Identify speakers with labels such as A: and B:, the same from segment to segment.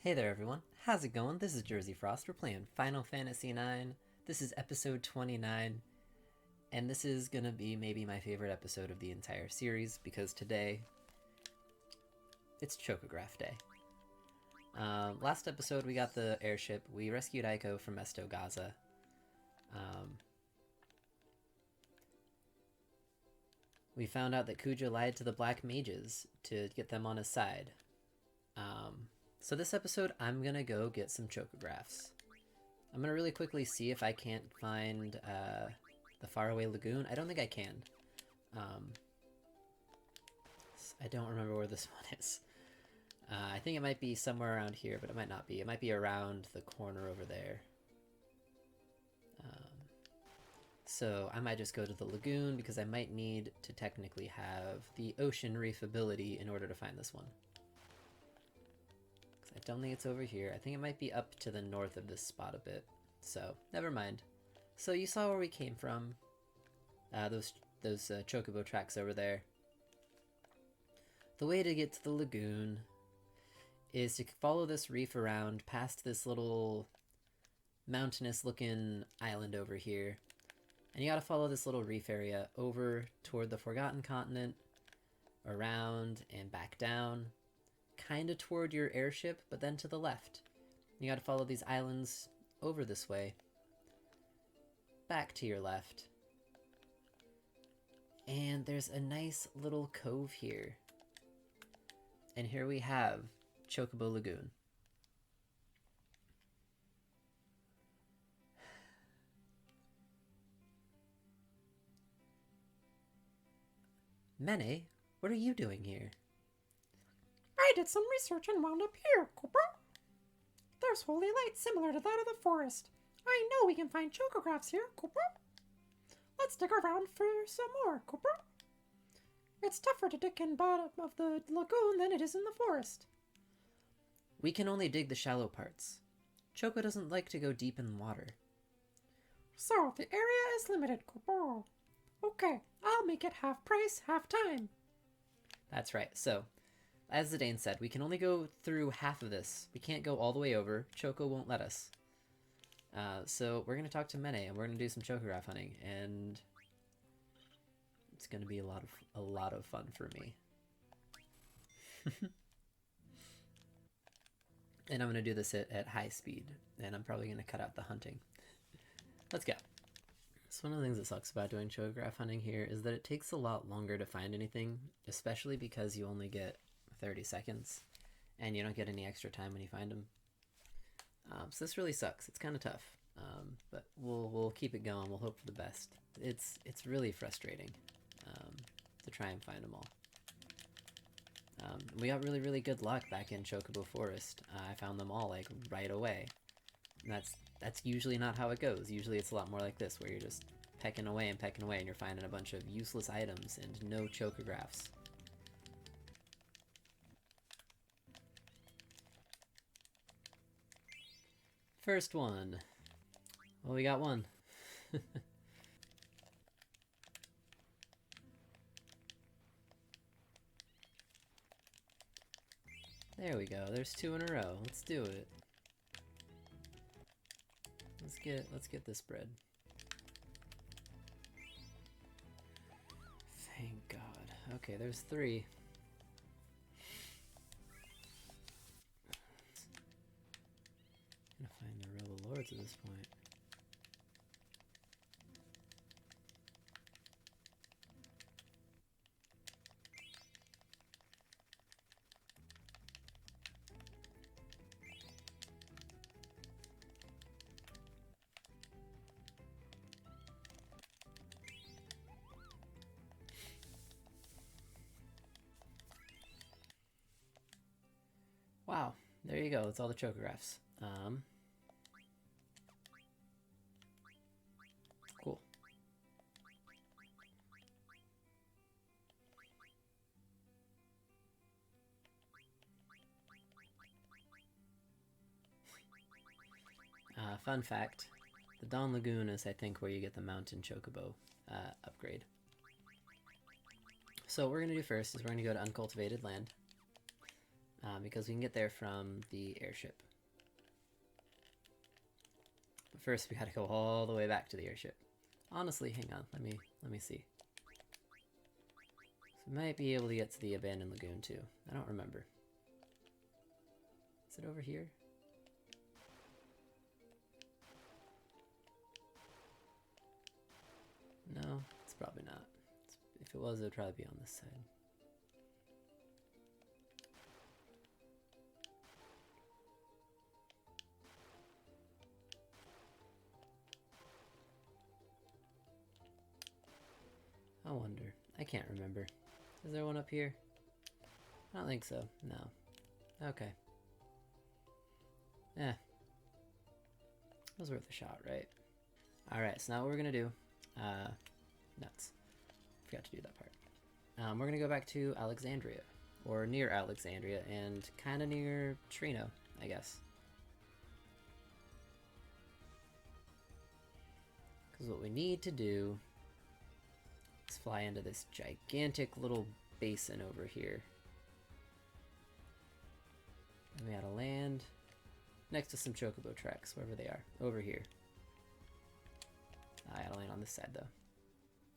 A: Hey there everyone, how's it going? This is Jersey Frost. We're playing Final Fantasy IX. This is episode 29, and this is gonna be maybe my favorite episode of the entire series because today it's Chocograph Day. Last episode we got the airship, we rescued Aiko from Esto Gaza. We found out that Kuja lied to the Black Mages to get them on his side. So this episode, I'm gonna go get some chocographs. I'm gonna really quickly see if I can't find the faraway lagoon. I don't think I can. I don't remember where this one is. I think it might be somewhere around here, but it might not be. It might be around the corner over there. So I might just go to the lagoon because I might need to technically have the ocean reef ability in order to find this one. I don't think it's over here. I think it might be up to the north of this spot a bit. So, never mind. So you saw where we came from. Those chocobo tracks over there. The way to get to the lagoon is to follow this reef around past this little mountainous looking island over here. And you gotta follow this little reef area over toward the Forgotten Continent, around and back down. Kind of toward your airship, but then to the left. You gotta follow these islands over this way. Back to your left. And there's a nice little cove here. And here we have Chocobo Lagoon. Mene, what are you doing here?
B: I did some research and wound up here, Cooper. There's holy light similar to that of the forest. I know we can find chocographs here, Cooper. Let's dig around for some more, Cooper. It's tougher to dig in the bottom of the lagoon than it is in the forest.
A: We can only dig the shallow parts. Choco doesn't like to go deep in water.
B: So, the area is limited, Cooper. Okay, I'll make it half price, half time.
A: That's right. So, as Zidane said, we can only go through half of this. We can't go all the way over. Choco won't let us. So we're going to talk to Mene and we're going to do some chocograph hunting, and it's going to be a lot of fun for me. And I'm going to do this at high speed, and I'm probably going to cut out the hunting. Let's go. So one of the things that sucks about doing chocograph hunting here is that it takes a lot longer to find anything, especially because you only get 30 seconds and you don't get any extra time when you find them. So this really sucks. It's kind of tough, but we'll keep it going. We'll hope for the best. It's really frustrating to try and find them all. We got really good luck back in Chocobo Forest. I found them all like right away. And that's usually not how it goes. Usually it's a lot more like this, where you're just pecking away and you're finding a bunch of useless items and no chocographs. First one. Well, we got one. There we go. There's two in a row. Let's do it. Let's get this bread. Thank God. Okay, there's three. I'm gonna find the Rebel Lords at this point. Wow, there you go. That's all the chocographs. Cool. Fun fact, the Dawn Lagoon is, I think, where you get the Mountain Chocobo upgrade. So what we're going to do first is we're going to go to Uncultivated Land. because we can get there from the airship. But first, we gotta go all the way back to the airship. Honestly, hang on. Let me see. So we might be able to get to the abandoned lagoon too. I don't remember. Is it over here? No, it's probably not. If it was, it would probably be on this side. I wonder. I can't remember. Is there one up here? I don't think so. No. Okay. Eh. It was worth a shot, right? Alright, so now what we're gonna do... nuts. Forgot to do that part. We're gonna go back to Alexandria. Or near Alexandria, and kinda near Trino, I guess. Because what we need to do is fly into this gigantic little basin over here. And we gotta land next to some chocobo tracks, wherever they are. Over here. I gotta land on this side, though.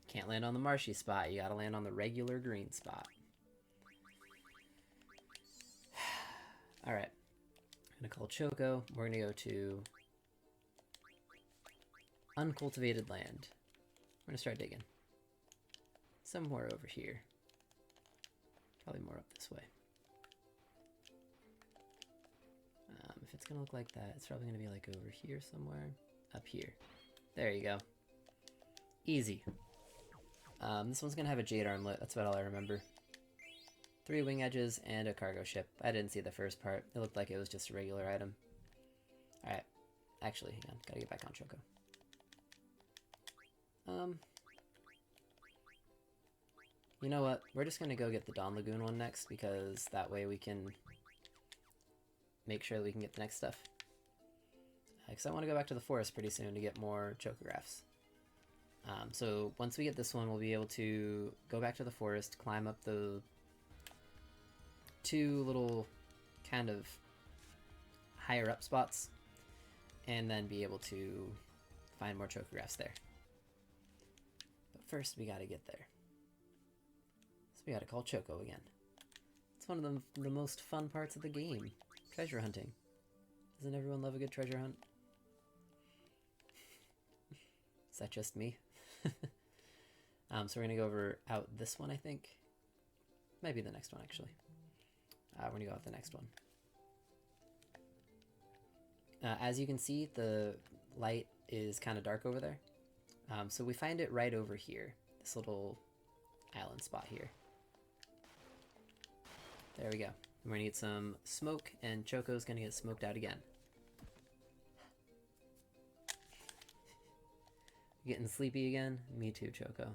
A: Can't land on the marshy spot, you gotta land on the regular green spot. Alright. I'm gonna call Choco. We're gonna go to uncultivated land. We're gonna start digging. Somewhere over here. Probably more up this way. If it's gonna look like that, it's probably gonna be like over here somewhere. Up here. There you go. Easy. This one's gonna have a jade armlet, that's about all I remember. 3 wing edges and a cargo ship. I didn't see the first part. It looked like it was just a regular item. Alright. Actually, hang on. Gotta get back on Choco. You know what? We're just gonna go get the Dawn Lagoon one next, because that way we can make sure that we can get the next stuff. Because I want to go back to the forest pretty soon to get more chocographs. So once we get this one, we'll be able to go back to the forest, climb up the 2 little kind of higher up spots, and then be able to find more chocographs there. But first we gotta get there. So we gotta call Choco again. It's one of the most fun parts of the game. Treasure hunting. Doesn't everyone love a good treasure hunt? Is that just me? So we're gonna go over out this one, I think. Might be the next one, actually. We're gonna go out the next one. As you can see, the light is kind of dark over there. So we find it right over here. This little island spot here. There we go. We're gonna get some smoke, and Choco's gonna get smoked out again. Getting sleepy again? Me too, Choco.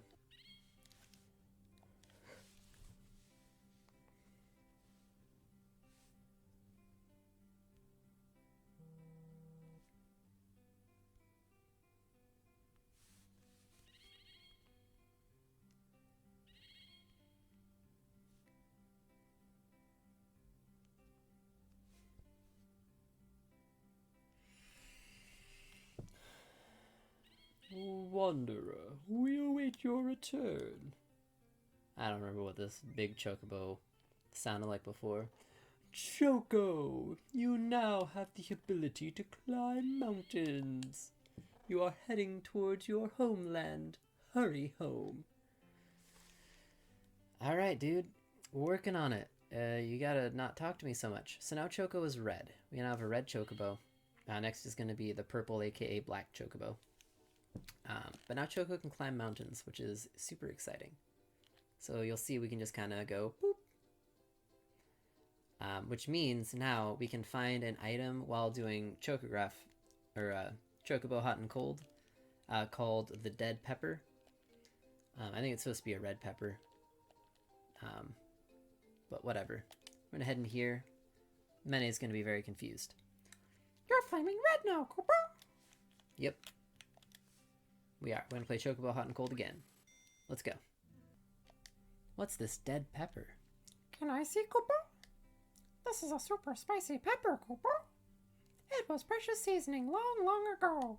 A: Wanderer, we await your return. I don't remember what this big chocobo sounded like before. Choco, you now have the ability to climb mountains. You are heading towards your homeland. Hurry home. Alright, dude. We're working on it. You gotta not talk to me so much. So now Choco is red. We now have a red chocobo. Next is going to be the purple, aka black chocobo. But now Choco can climb mountains, which is super exciting. So you'll see we can just kind of go boop. Which means now we can find an item while doing chocograph, or chocobo hot and cold, called the dead pepper. I think it's supposed to be a red pepper. But whatever. We're gonna head in here. Mene is gonna be very confused.
B: You're flaming red now, Cooper.
A: Yep. We are. We're gonna play Chocobo Hot and Cold again. Let's go. What's this dead pepper?
B: Can I see, Cooper? The This is a super spicy pepper, Cooper. It was precious seasoning long, long ago.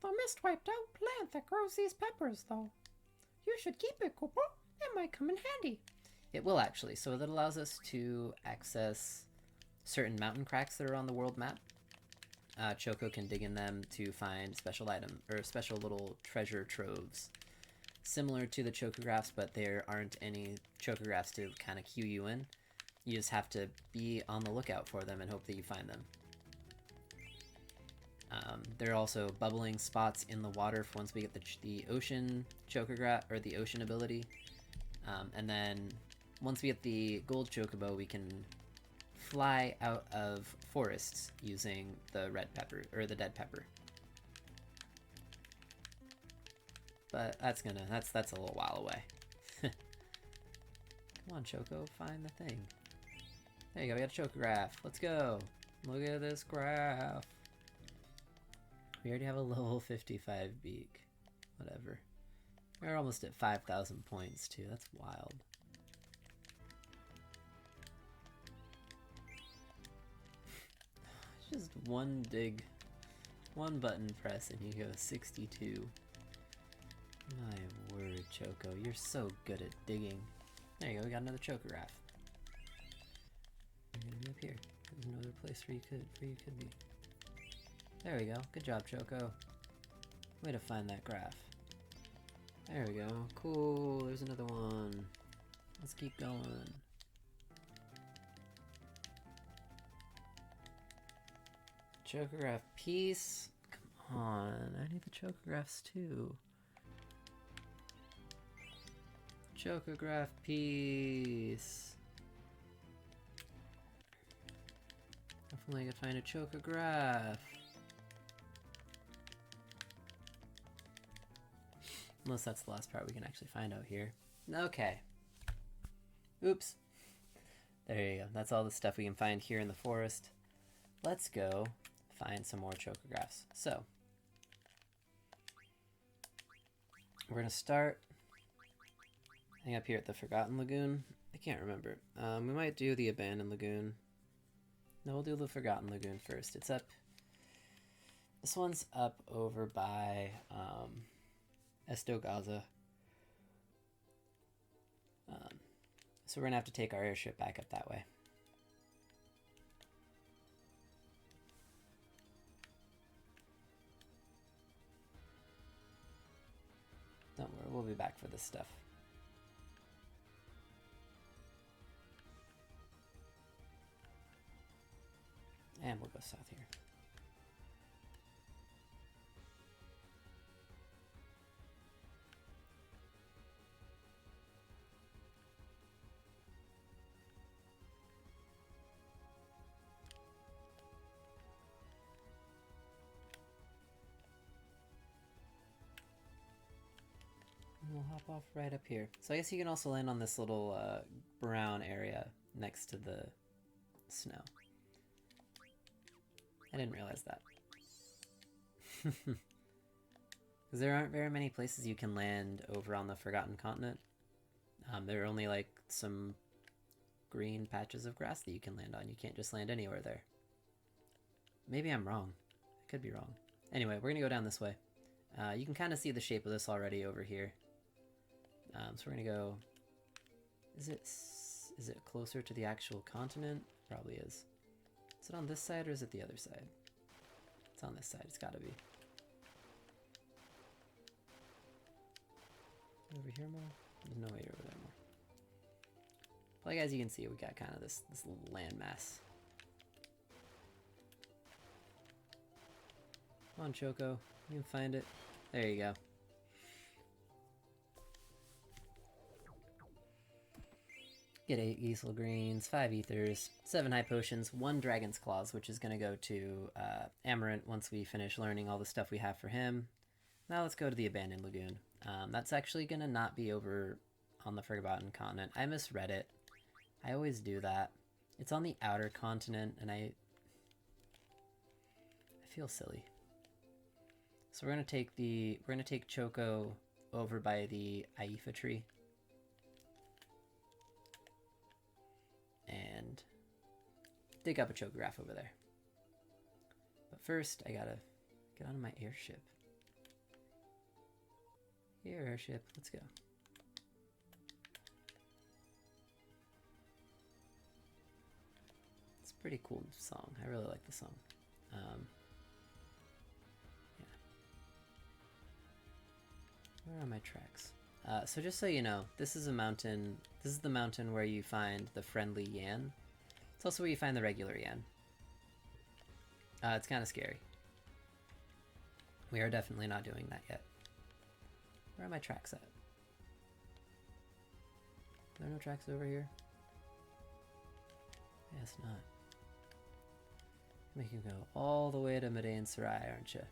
B: The mist wiped out plant that grows these peppers, though. You should keep it, Cooper. It might come in handy.
A: It will actually. So that allows us to access certain mountain cracks that are on the world map. Choco can dig in them to find special item or special little treasure troves. Similar to the chocographs, but there aren't any chocographs to kind of cue you in. You just have to be on the lookout for them and hope that you find them. There are also bubbling spots in the water for once we get the ocean chocograph, or the ocean ability. And then once we get the gold chocobo, we can fly out of forests using the red pepper, or the dead pepper. But that's a little while away. Come on, Choco, find the thing. There you go, we got a chocograph. Let's go. Look at this graph. We already have a level 55 beak. Whatever. We're almost at 5,000 points, too. That's wild. Just one dig, one button press, and you go 62. My word, Choco, you're so good at digging. There you go, we got another chocograph. You're gonna be up here. There's no other place where you could be. There we go. Good job, Choco. Way to find that graph. There we go. Cool. There's another one. Let's keep going. Chocograph piece. Come on. I need the chocographs too. Chocograph piece. Definitely could find a chocograph. Unless that's the last part we can actually find out here. Okay. Oops. There you go. That's all the stuff we can find here in the forest. Let's go find some more chocographs. So, we're going to start, I think, up here at the Forgotten Lagoon. I can't remember. We might do the Abandoned Lagoon. No, we'll do the Forgotten Lagoon first. It's up... This one's up over by Gaza. So we're going to have to take our airship back up that way. Don't worry, we'll be back for this stuff. And we'll go south here. We'll hop off right up here. So I guess you can also land on this little brown area next to the snow. I didn't realize that. Because there aren't very many places you can land over on the Forgotten Continent. There are only like some green patches of grass that you can land on. You can't just land anywhere there. Maybe I'm wrong. I could be wrong. Anyway, we're gonna go down this way. You can kind of see the shape of this already over here. So we're gonna go... Is it closer to the actual continent? Probably is. Is it on this side or is it the other side? It's on this side, it's gotta be. Over here more? There's no way you're over there more. But like, as you can see, we got kind of this little landmass. Come on, Choco. You can find it. There you go. Get 8 Geisel Greens, 5 Ethers, 7 High Potions, 1 Dragon's Claws, which is going to go to Amaranth once we finish learning all the stuff we have for him. Now let's go to the Abandoned Lagoon. That's actually going to not be over on the Forgotten Continent. I misread it. I always do that. It's on the outer continent, and I feel silly. So we're gonna take Choco over by the Aifa tree. And dig up a chocograph over there. But first, I gotta get onto my airship. Here, airship, let's go. It's a pretty cool song. I really like the song. Yeah. Where are my tracks? So just so you know, this is a mountain. This is the mountain where you find the friendly Yan. It's also where you find the regular Yan. It's kind of scary. We are definitely not doing that yet. Where are my tracks at? Are there no tracks over here? Yes, not. Make you go all the way to Medain Sarai, aren't you?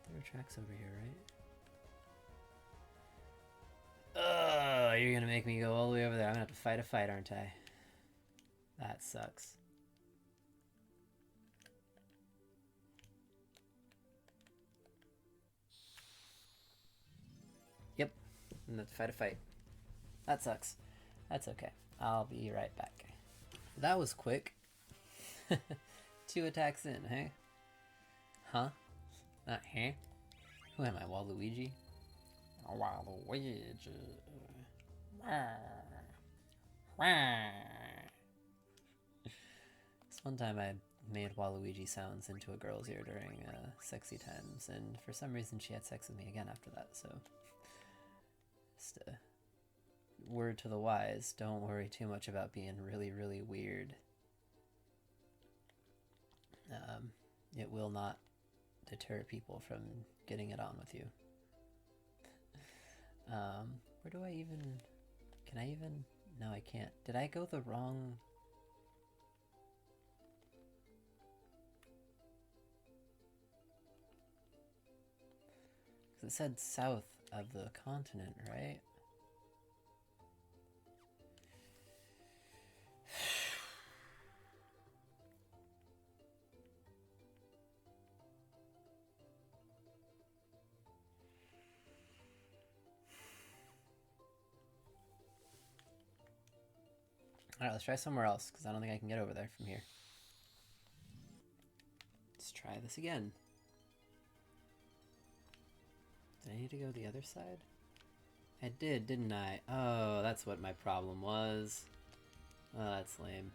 A: There are tracks over here, right? Ugh, you're gonna make me go all the way over there. I'm gonna have to fight a fight, aren't I? That sucks. Yep, I'm gonna have to fight a fight. That sucks. That's okay. I'll be right back. That was quick. 2 attacks in, hey? Huh? Not hey? Who am I, Waluigi? Waluigi. This one time I made Waluigi sounds into a girl's ear during sexy times, and for some reason she had sex with me again after that, so... Just a word to the wise, don't worry too much about being really, really weird. It will not deter people from getting it on with you. Where do I even... Can I even... No, I can't. Did I go the wrong... Because it said south of the continent, right? Alright, let's try somewhere else, because I don't think I can get over there from here. Let's try this again. Did I need to go the other side? I did, didn't I? Oh, that's what my problem was. Oh, that's lame.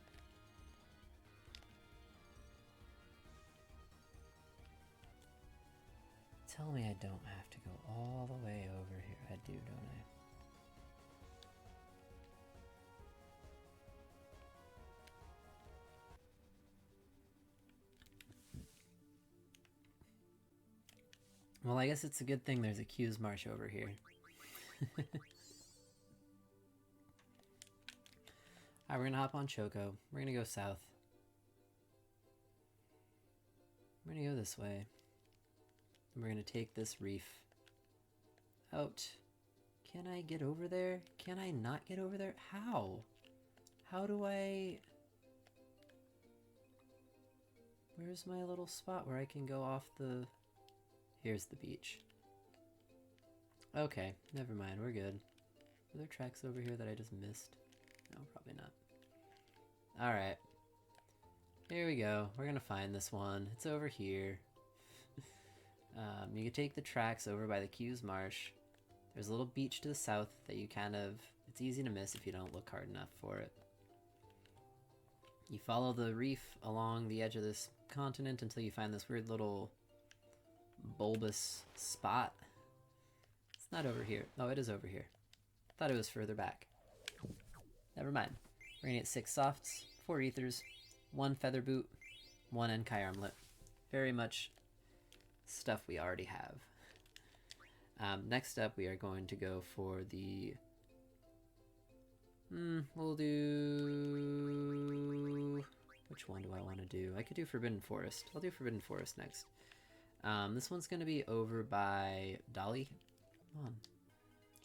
A: Tell me I don't have to go all the way over here. I do, don't I? Well, I guess it's a good thing there's a Q's Marsh over here. Alright, we're gonna hop on Choco. We're gonna go south. We're gonna go this way. And we're gonna take this reef out. Can I get over there? Can I not get over there? How? How do I... Where's my little spot where I can go off the... Here's the beach. Okay, never mind, we're good. Are there tracks over here that I just missed? No, probably not. Alright. Here we go. We're gonna find this one. It's over here. You can take the tracks over by the Q's Marsh. There's a little beach to the south that you kind of... It's easy to miss if you don't look hard enough for it. You follow the reef along the edge of this continent until you find this weird little bulbous spot. It's not over here. Oh, it is over here. Thought it was further back. Never mind. We're gonna get 6 softs, 4 ethers, 1 feather boot, 1 Enkai armlet. Very much stuff we already have. Next up, we are going to go for the... we'll do... Which one do I want to do? I could do Forbidden Forest. I'll do Forbidden Forest next. This one's going to be over by Dolly. Come on.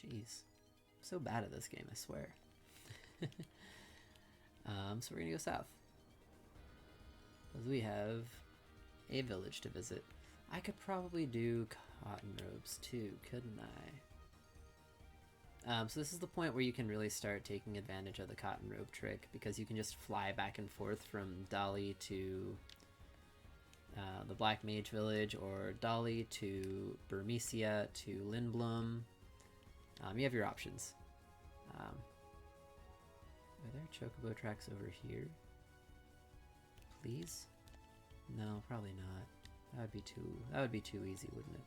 A: Jeez. I'm so bad at this game, I swear. So we're going to go south. Because we have a village to visit. I could probably do cotton robes too, couldn't I? So this is the point where you can really start taking advantage of the cotton rope trick, because you can just fly back and forth from Dali to the Black Mage Village, or Dali to Burmecia to Lindblom. You have your options. Are there chocobo tracks over here? Please? No, probably not. That would be too easy, wouldn't it?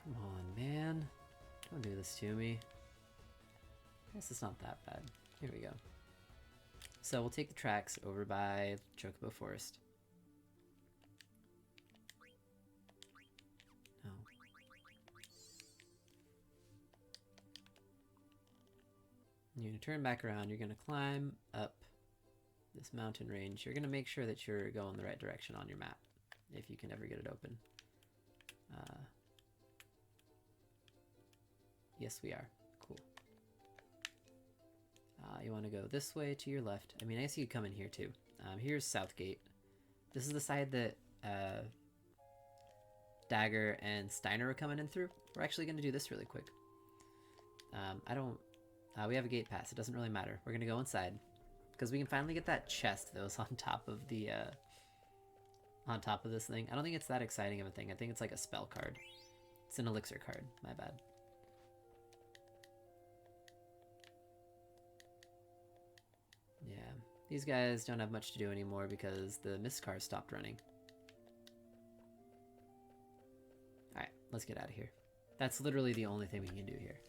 A: Come on, man. Don't do this to me. I guess it's not that bad. Here we go. So we'll take the tracks over by Chocobo Forest. No. You're going to turn back around. You're going to climb up this mountain range. You're going to make sure that you're going the right direction on your map, if you can ever get it open. Yes, we are. Cool. You want to go this way to your left. I mean, I see you come in here too. Here's Southgate. This is the side that Dagger and Steiner are coming in through. We're actually going to do this really quick. We have a gate pass. It doesn't really matter. We're going to go inside, because we can finally get that chest that was on top of the on top of this thing. I don't think it's that exciting of a thing. I think it's like a spell card. It's an elixir card. My bad. Yeah, these guys don't have much to do anymore because the mist car stopped running. Alright, let's get out of here. That's literally the only thing we can do here.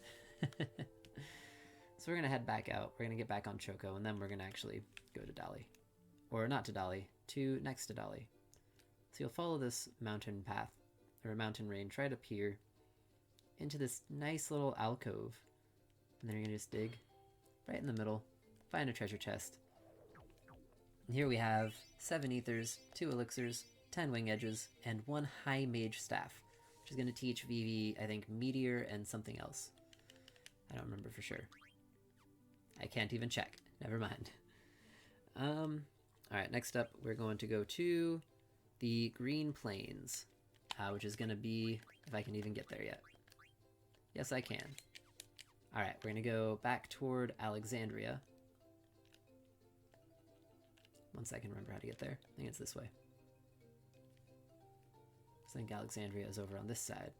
A: So we're going to head back out. We're going to get back on Choco, and then we're going to actually go to Dali. Or not to Dali, to next to Dali. So you'll follow this mountain path, or mountain range, right up here, into this nice little alcove. And then you're going to just dig right in the middle, find a treasure chest. And here we have 7 ethers, 2 elixirs, 10 wing edges, and 1 high mage staff, which is going to teach Vivi, I think, meteor and something else. I don't remember for sure. I can't even check. Never mind. Alright, next up we're going to go to the Green Plains, which is going to be, if I can even get there yet. Yes, I can. Alright, we're going to go back toward Alexandria. Once I can remember how to get there. I think it's this way. I think Alexandria is over on this side.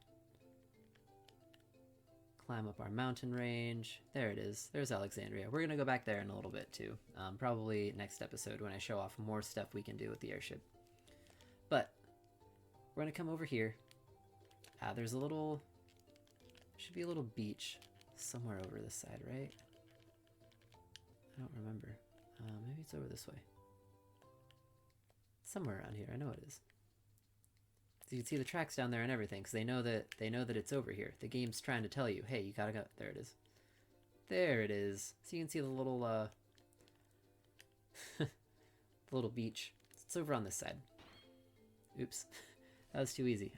A: Climb up our mountain range. There it is. There's Alexandria. We're going to go back there in a little bit too. Probably next episode when I show off more stuff we can do with the airship. But we're going to come over here. There's a little... should be a little beach somewhere over this side, right? I don't remember. Maybe it's over this way. Somewhere around here. I know it is. So you can see the tracks down there and everything, because they know that it's over here. The game's trying to tell you, hey, you gotta go. There it is. There it is. So you can see the little the little beach. It's over on this side. Oops, that was too easy.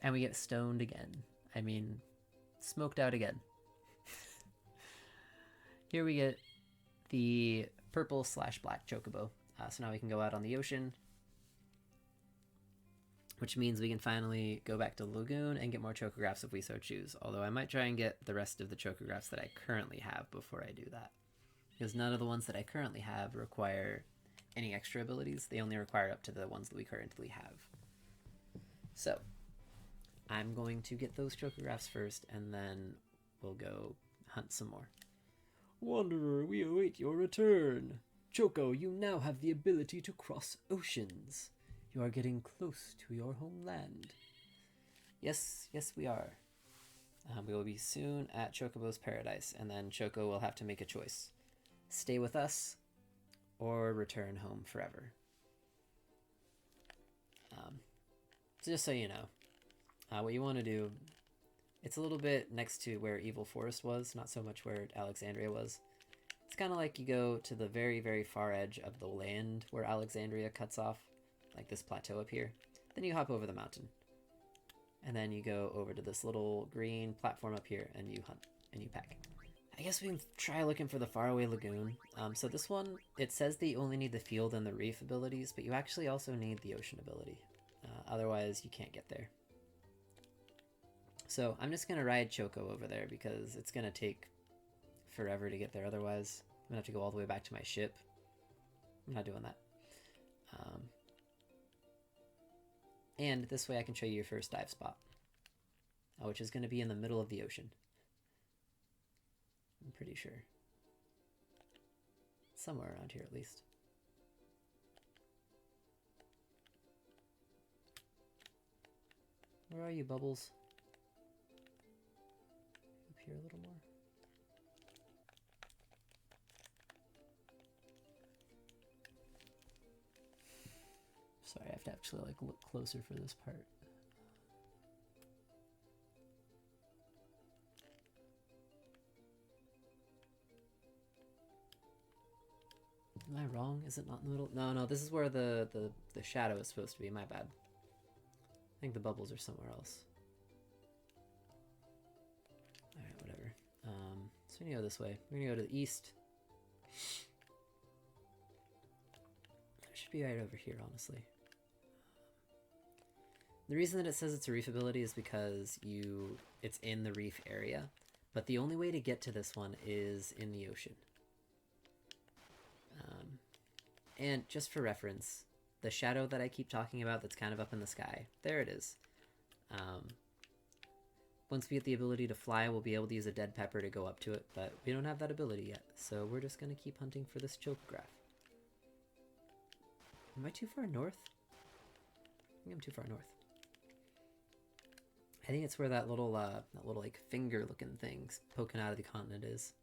A: And we get stoned again. I mean, smoked out again. Here we get the purple/black chocobo. So now we can go out on the ocean, which means we can finally go back to the lagoon and get more chocographs if we so choose. Although I might try and get the rest of the chocographs that I currently have before I do that, because none of the ones that I currently have require any extra abilities. They only require up to the ones that we currently have. So I'm going to get those chocographs first, and then we'll go hunt some more. Wanderer, we await your return. Choco, you now have the ability to cross oceans. You are getting close to your homeland. Yes, yes we are. We will be soon at Chocobo's Paradise, and then Choco will have to make a choice. Stay with us, or return home forever. So just so you know, what you want to do, it's a little bit next to where Evil Forest was, not so much where Alexandria was. It's kind of like you go to the very, very far edge of the land where Alexandria cuts off, like this plateau up here. Then you hop over the mountain. And then you go over to this little green platform up here, and you hunt, and you peck. I guess we can try looking for the faraway lagoon. So this one, it says that you only need the field and the reef abilities, but you actually also need the ocean ability. Otherwise, you can't get there. So I'm just going to ride Choco over there because it's going to take forever to get there. Otherwise, I'm going to have to go all the way back to my ship. I'm not doing that. And this way I can show you your first dive spot, which is going to be in the middle of the ocean. I'm pretty sure. Somewhere around here at least. Where are you, Bubbles? Up here a little more. Sorry, I have to actually like look closer for this part. Am I wrong? Is it not in the middle? No, this is where the shadow is supposed to be. My bad. I think the bubbles are somewhere else. Alright, whatever. So we're gonna go this way. We're gonna go to the east. It should be right over here, honestly. The reason that it says it's a reef ability is because it's in the reef area, but the only way to get to this one is in the ocean. And just for reference, the shadow that I keep talking about that's kind of up in the sky, there it is. Once we get the ability to fly, we'll be able to use a dead pepper to go up to it, but we don't have that ability yet, so we're just going to keep hunting for this chocograph. Am I too far north? I think I'm too far north. I think it's where that little like finger-looking thing poking out of the continent is.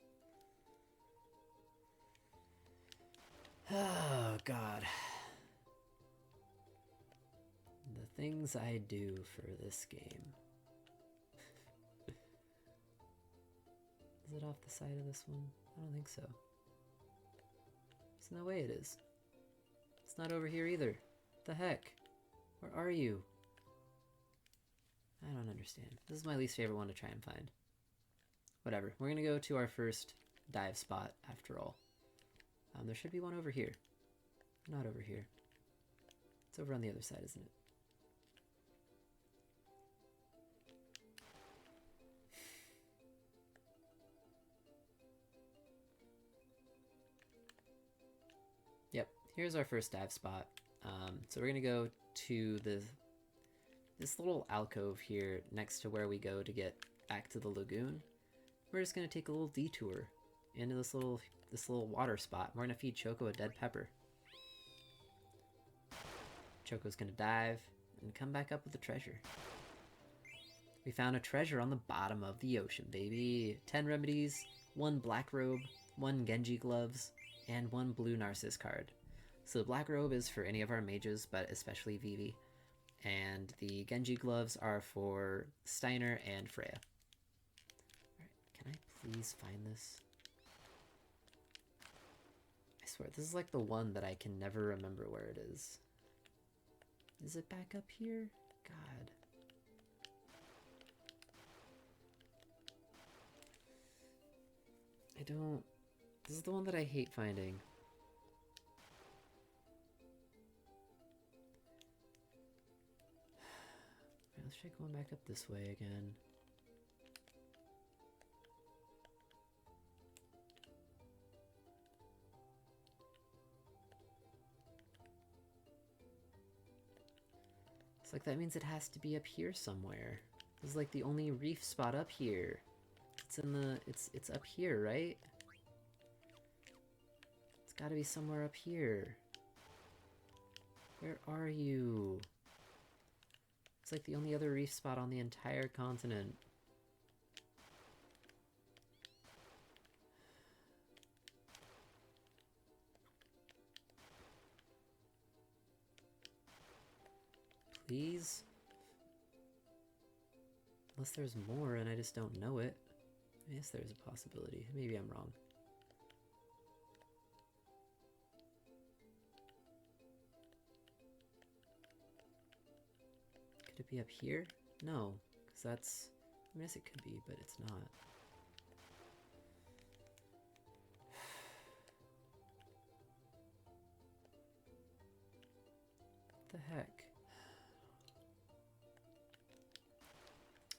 A: Oh, God. The things I do for this game. Is it off the side of this one? I don't think so. There's no way it is. It's not over here either. What the heck? Where are you? I don't understand. This is my least favorite one to try and find. Whatever. We're going to go to our first dive spot after all. There should be one over here. Not over here. It's over on the other side, isn't it? Yep, here's our first dive spot. So we're going to go to this little alcove here next to where we go to get back to the lagoon. We're just going to take a little detour into this little water spot. We're going to feed Choco a dead pepper. Choco's going to dive and come back up with the treasure. We found a treasure on the bottom of the ocean, baby. 10 remedies, 1 black robe, 1 Genji gloves, and 1 blue Narcissus card. So the black robe is for any of our mages, but especially Vivi. And the Genji gloves are for Steiner and Freya. Alright, can I please find this? I swear, this is like the one that I can never remember where it is. Is it back up here? God. I don't... This is the one that I hate finding. Let's try going back up this way again. It's like that means it has to be up here somewhere. This is like the only reef spot up here. It's in the it's up here, right? It's got to be somewhere up here. Where are you? It's like the only other reef spot on the entire continent. Please? Unless there's more and I just don't know it. I guess there's a possibility. Maybe I'm wrong. Could it be up here? No, because that's... I guess it could be, but it's not. What the heck?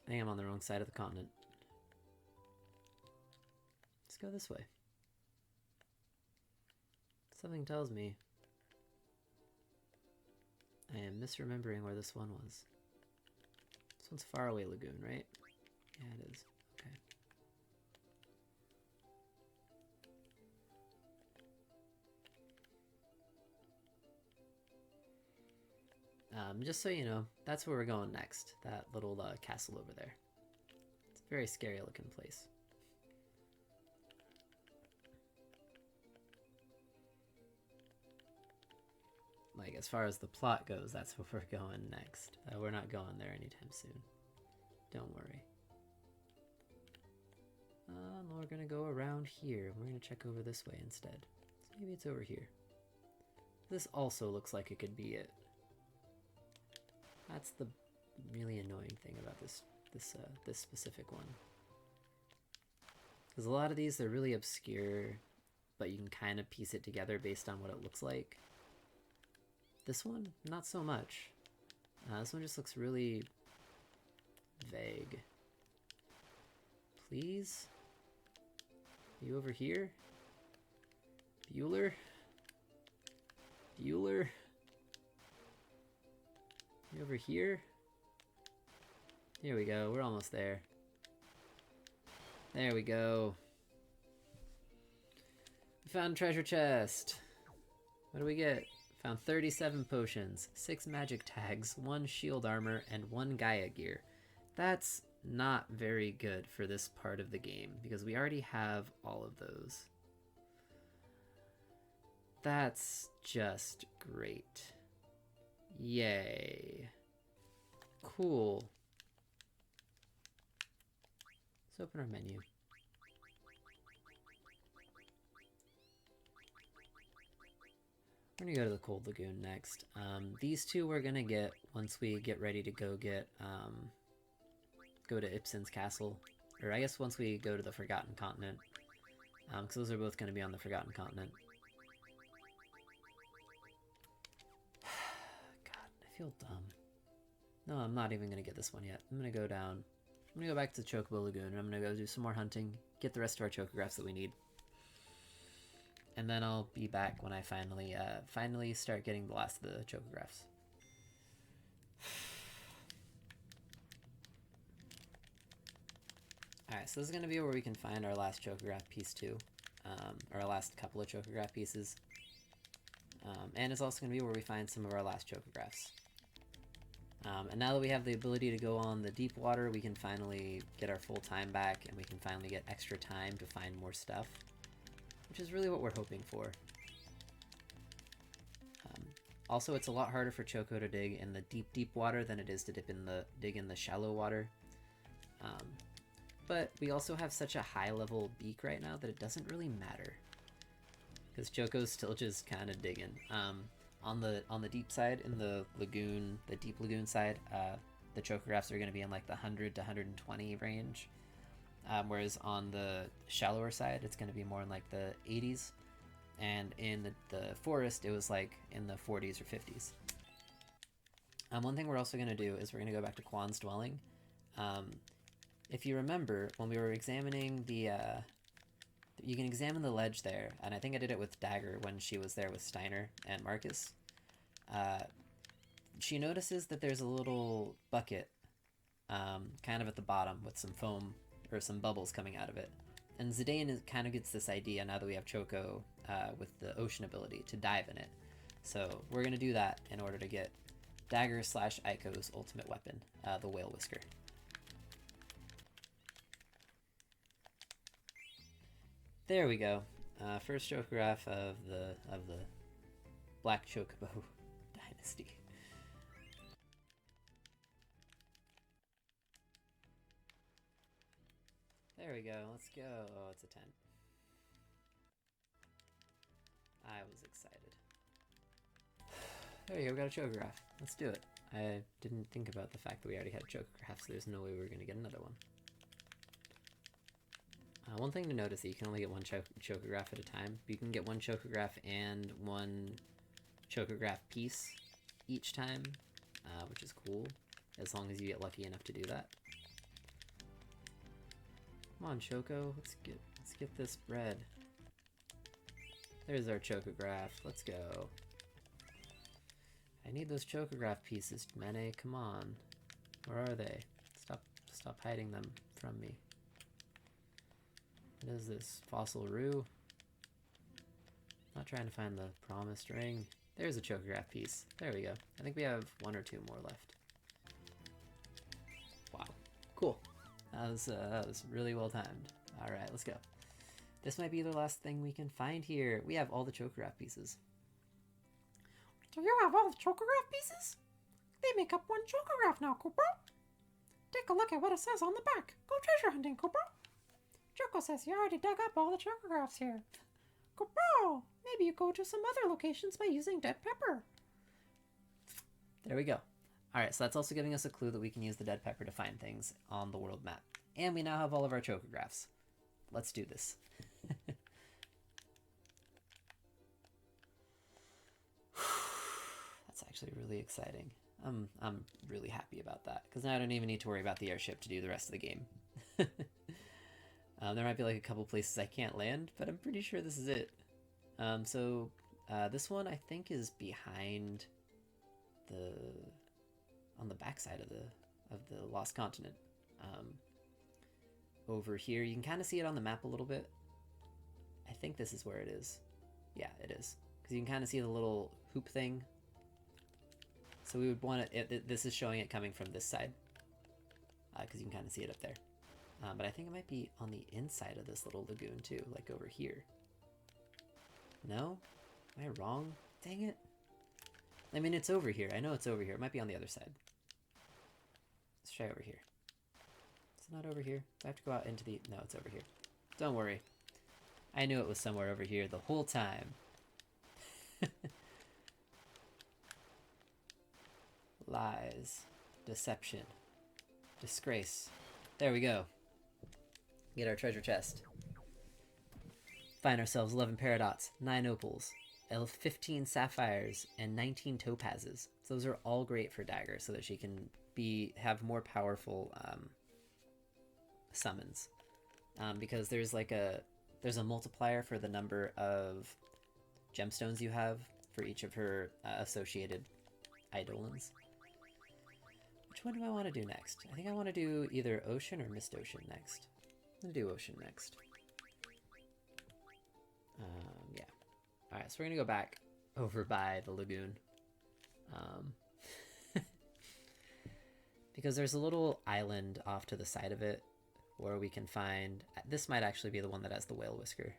A: I think I'm on the wrong side of the continent. Let's go this way. Something tells me I am misremembering where this one was. This one's Faraway Lagoon, right? Yeah, it is. Okay. Just so you know, that's where we're going next. That little castle over there. It's a very scary looking place. Like, as far as the plot goes, that's where we're going next. We're not going there anytime soon. Don't worry. We're gonna go around here. We're gonna check over this way instead. So maybe it's over here. This also looks like it could be it. That's the really annoying thing about this specific one. Because a lot of these, they're really obscure, but you can kind of piece it together based on what it looks like. This one, not so much. This one just looks really vague. Please? You over here? Bueller? Bueller? You over here? Here we go, we're almost there. There we go. We found a treasure chest. What do we get? Found 37 potions, 6 magic tags, 1 shield armor, and 1 Gaia gear. That's not very good for this part of the game, because we already have all of those. That's just great. Yay. Cool. Let's open our menu. We're gonna go to the Cold Lagoon next. These two we're gonna get once we get ready to go get, go to Ibsen's castle. Or I guess once we go to the Forgotten Continent. Because those are both gonna be on the Forgotten Continent. God, I feel dumb. No, I'm not even gonna get this one yet. I'm gonna go down. I'm gonna go back to the Chocobo Lagoon, and I'm gonna go do some more hunting, get the rest of our chocographs that we need. And then I'll be back when I finally start getting the last of the chocographs. Alright, so this is going to be where we can find our last chocograph piece too. Or our last couple of chocograph pieces. And it's also going to be where we find some of our last chocographs. And now that we have the ability to go on the deep water, we can finally get our full time back, and we can finally get extra time to find more stuff. Which is really what we're hoping for. Also, it's a lot harder for Choco to dig in the deep water than it is to dig in the shallow water. But we also have such a high level beak right now that it doesn't really matter. Because Choco's still just kind of digging. On the deep side, in the lagoon, the deep lagoon side, the chocographs are going to be in like the 100 to 120 range. Whereas on the shallower side, it's going to be more in like the 80s. And in the forest, it was like in the 40s or 50s. One thing we're also going to do is we're going to go back to Quan's dwelling. If you remember, when we were examining the... you can examine the ledge there, and I think I did it with Dagger when she was there with Steiner and Marcus. She notices that there's a little bucket kind of at the bottom with some foam or some bubbles coming out of it. And Zidane kind of gets this idea now that we have Choco with the ocean ability to dive in it. So we're going to do that in order to get Dagger / Aiko's ultimate weapon, the Whale Whisker. There we go. First chocograph of the Black Chocobo Dynasty. There we go. Let's go. Oh, it's a 10. I was excited. There you go. We got a chocograph. Let's do it. I didn't think about the fact that we already had a chocograph, so there's no way we were going to get another one. One thing to notice is that you can only get one chocograph at a time. You can get one chocograph and one chocograph piece each time, which is cool, as long as you get lucky enough to do that. Come on, Choco. Let's get this bread. There's our chocograph. Let's go. I need those chocograph pieces, Mene. Come on. Where are they? Stop hiding them from me. What is this? Fossil Rue? Not trying to find the promised ring. There's a chocograph piece. There we go. I think we have 1 or 2 more left. Wow. Cool. That was really well timed. Alright, let's go. This might be the last thing we can find here. We have all the chocograph pieces.
B: Do you have all the chocograph pieces? They make up one chocograph now, Cooper. Take a look at what it says on the back. Go treasure hunting, Cooper. Choco says you already dug up all the chocographs here. Cooper, maybe you go to some other locations by using dead pepper.
A: There we go. Alright, so that's also giving us a clue that we can use the dead pepper to find things on the world map. And we now have all of our chocographs. Let's do this. That's actually really exciting. I'm really happy about that, because now I don't even need to worry about the airship to do the rest of the game. There might be like a couple places I can't land, but I'm pretty sure this is it. This one I think is behind on the backside of the Lost Continent. Over here, you can kind of see it on the map a little bit. I think this is where it is. Yeah, it is, because you can kind of see the little hoop thing. So we would want to, this is showing it coming from this side, because you can kind of see it up there. But I think it might be on the inside of this little lagoon too, like over here. No? Am I wrong? Dang it. I mean, it's over here. I know it's over here. It might be on the other side. Let's try over here. It's not over here. Do I have to go out into the... No, it's over here. Don't worry. I knew it was somewhere over here the whole time. Lies. Deception. Disgrace. There we go. Get our treasure chest. Find ourselves 11 paradots, 9 opals, 15 sapphires, and 19 topazes. So those are all great for Dagger, so that she can have more powerful summons. Because there's a multiplier for the number of gemstones you have for each of her associated eidolons. Which one do I want to do next? I think I want to do either Ocean or Mist Ocean next. I'm gonna do Ocean next. Yeah. Alright, so we're gonna go back over by the lagoon. Because there's a little island off to the side of it where we can find... This might actually be the one that has the whale whisker.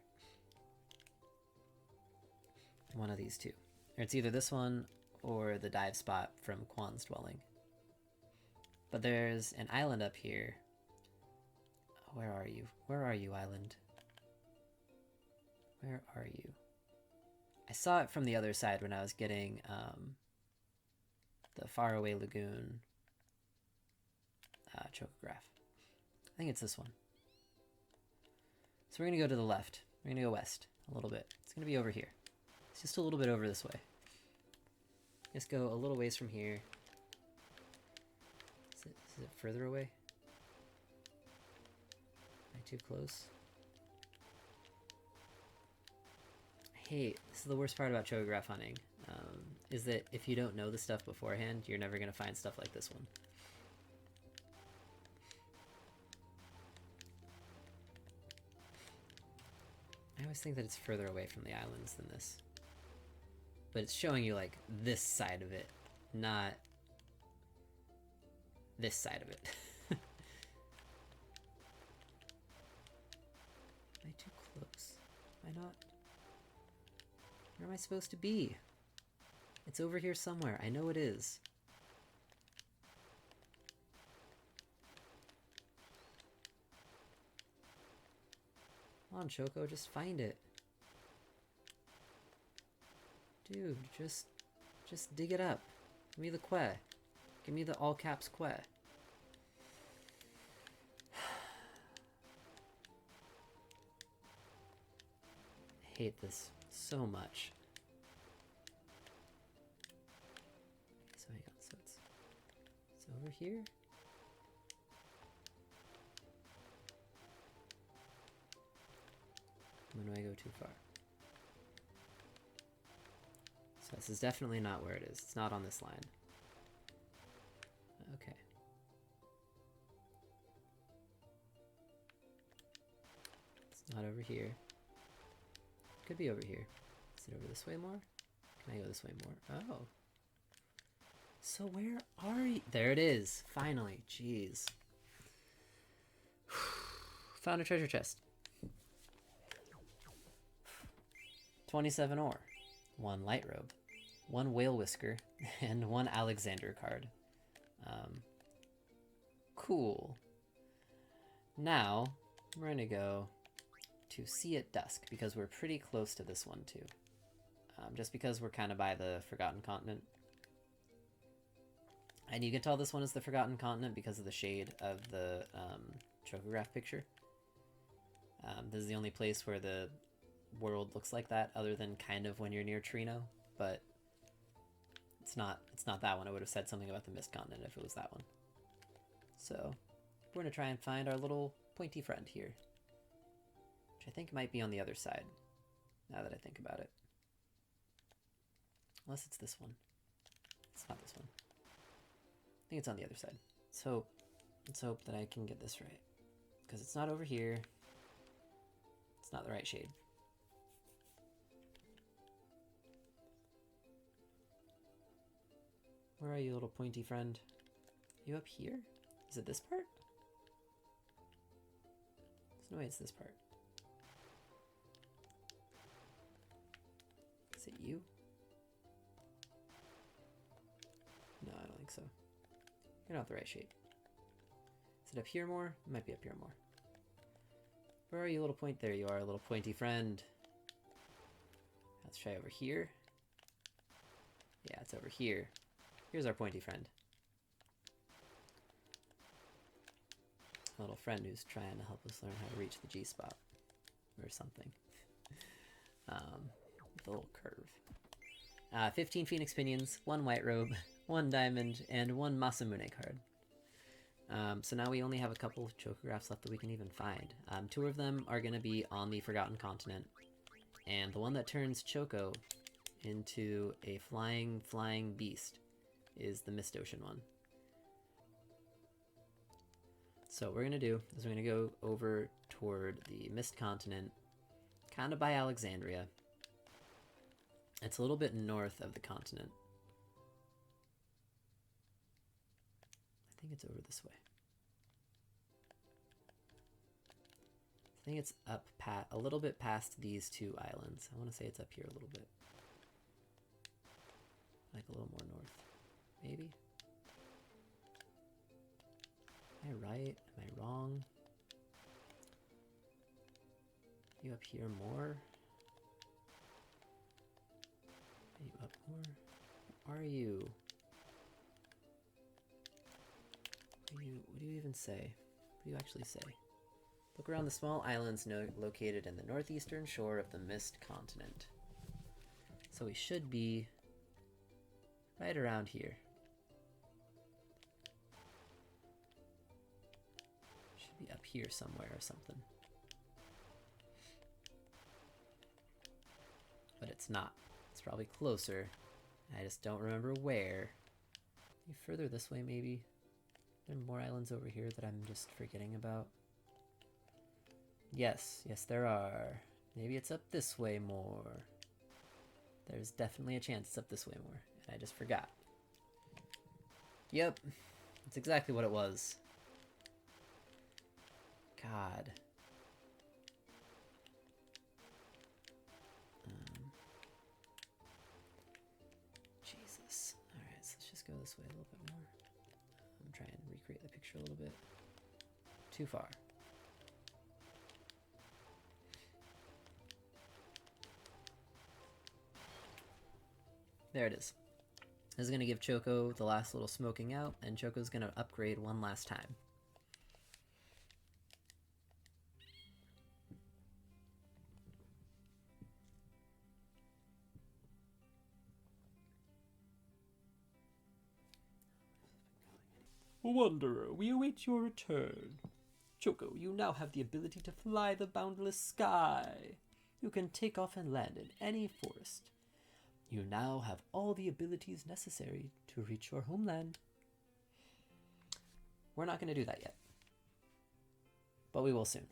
A: One of these two. Or it's either this one or the dive spot from Quan's dwelling. But there's an island up here. Where are you? Where are you, island? Where are you? I saw it from the other side when I was getting the faraway lagoon chocograph. I think it's this one. So we're going to go to the left. We're going to go west a little bit. It's going to be over here. It's just a little bit over this way. Just go a little ways from here. Is it further away? Am I too close? This is the worst part about chocograph hunting, is that if you don't know the stuff beforehand, you're never going to find stuff like this one. I always think that it's further away from the islands than this. But it's showing you, like, this side of it, not this side of it. Am I too close? Am I not? Where am I supposed to be? It's over here somewhere. I know it is. Come on, Choco, just find it. Dude, just dig it up. Give me the que. Give me the all caps que. I hate this so much. So hang on, so it's over here. When do I go too far? So this is definitely not where it is. It's not on this line. Okay. It's not over here. Could be over here. Is it over this way more? Can I go this way more? Oh. So where are you? There it is. Finally. Jeez. Found a treasure chest. 27 ore. 1 light robe. 1 whale whisker. And 1 Alexander card. Cool. Now, we're gonna go to Sea at Dusk, because we're pretty close to this one too. Just because we're kind of by the Forgotten Continent. And you can tell this one is the Forgotten Continent because of the shade of the chocograph picture. This is the only place where the world looks like that, other than kind of when you're near Trino, but it's not that one. I would have said something about the Mist Continent if it was that one. So we're gonna try and find our little pointy friend here, which I think might be on the other side, now that I think about it. Unless it's this one. It's not this one. I think it's on the other side. Let's hope that I can get this right, because it's not over here. It's not the right shade. Where are you, little pointy friend? Are you up here? Is it this part? There's no way it's this part. Is it you? No, I don't think so. You're not the right shape. Is it up here more? It might be up here more. Where are you, little point? There you are, little pointy friend. Let's try over here. Yeah, it's over here. Here's our pointy friend. A little friend who's trying to help us learn how to reach the G-spot. Or something. With a little curve. 15 Phoenix Pinions, 1 White Robe, 1 Diamond, and 1 Masamune card. So now we only have a couple of chocographs left that we can even find. 2 of them are going to be on the Forgotten Continent. And the one that turns Choco into a flying beast is the Mist Ocean one. So what we're going to do is we're going to go over toward the Mist Continent, kind of by Alexandria. It's a little bit north of the continent. I think it's over this way. I think it's up a little bit past these 2 islands. I want to say it's up here a little bit. Like a little more north. Maybe? Am I right? Am I wrong? You up here more? Are you up more? Where are you? What do you even say? What do you actually say? Look around the small islands located in the northeastern shore of the Mist Continent. So we should be right around here. Should be up here somewhere or something. But it's not. It's probably closer. I just don't remember where. Maybe further this way, maybe. There are more islands over here that I'm just forgetting about. Yes, there are. Maybe it's up this way more. There's definitely a chance it's up this way more, and I just forgot. Yep, that's exactly what it was. God. Jesus. Alright, so let's just go this way a little bit more. I'm trying to recreate the picture a little bit. Too far. There it is. This is going to give Choco the last little smoking out, and Choco's going to upgrade one last time. Wanderer, we await your return. Choco, you now have the ability to fly the boundless sky. You can take off and land in any forest. You now have all the abilities necessary to reach your homeland. We're not going to do that yet, but we will soon.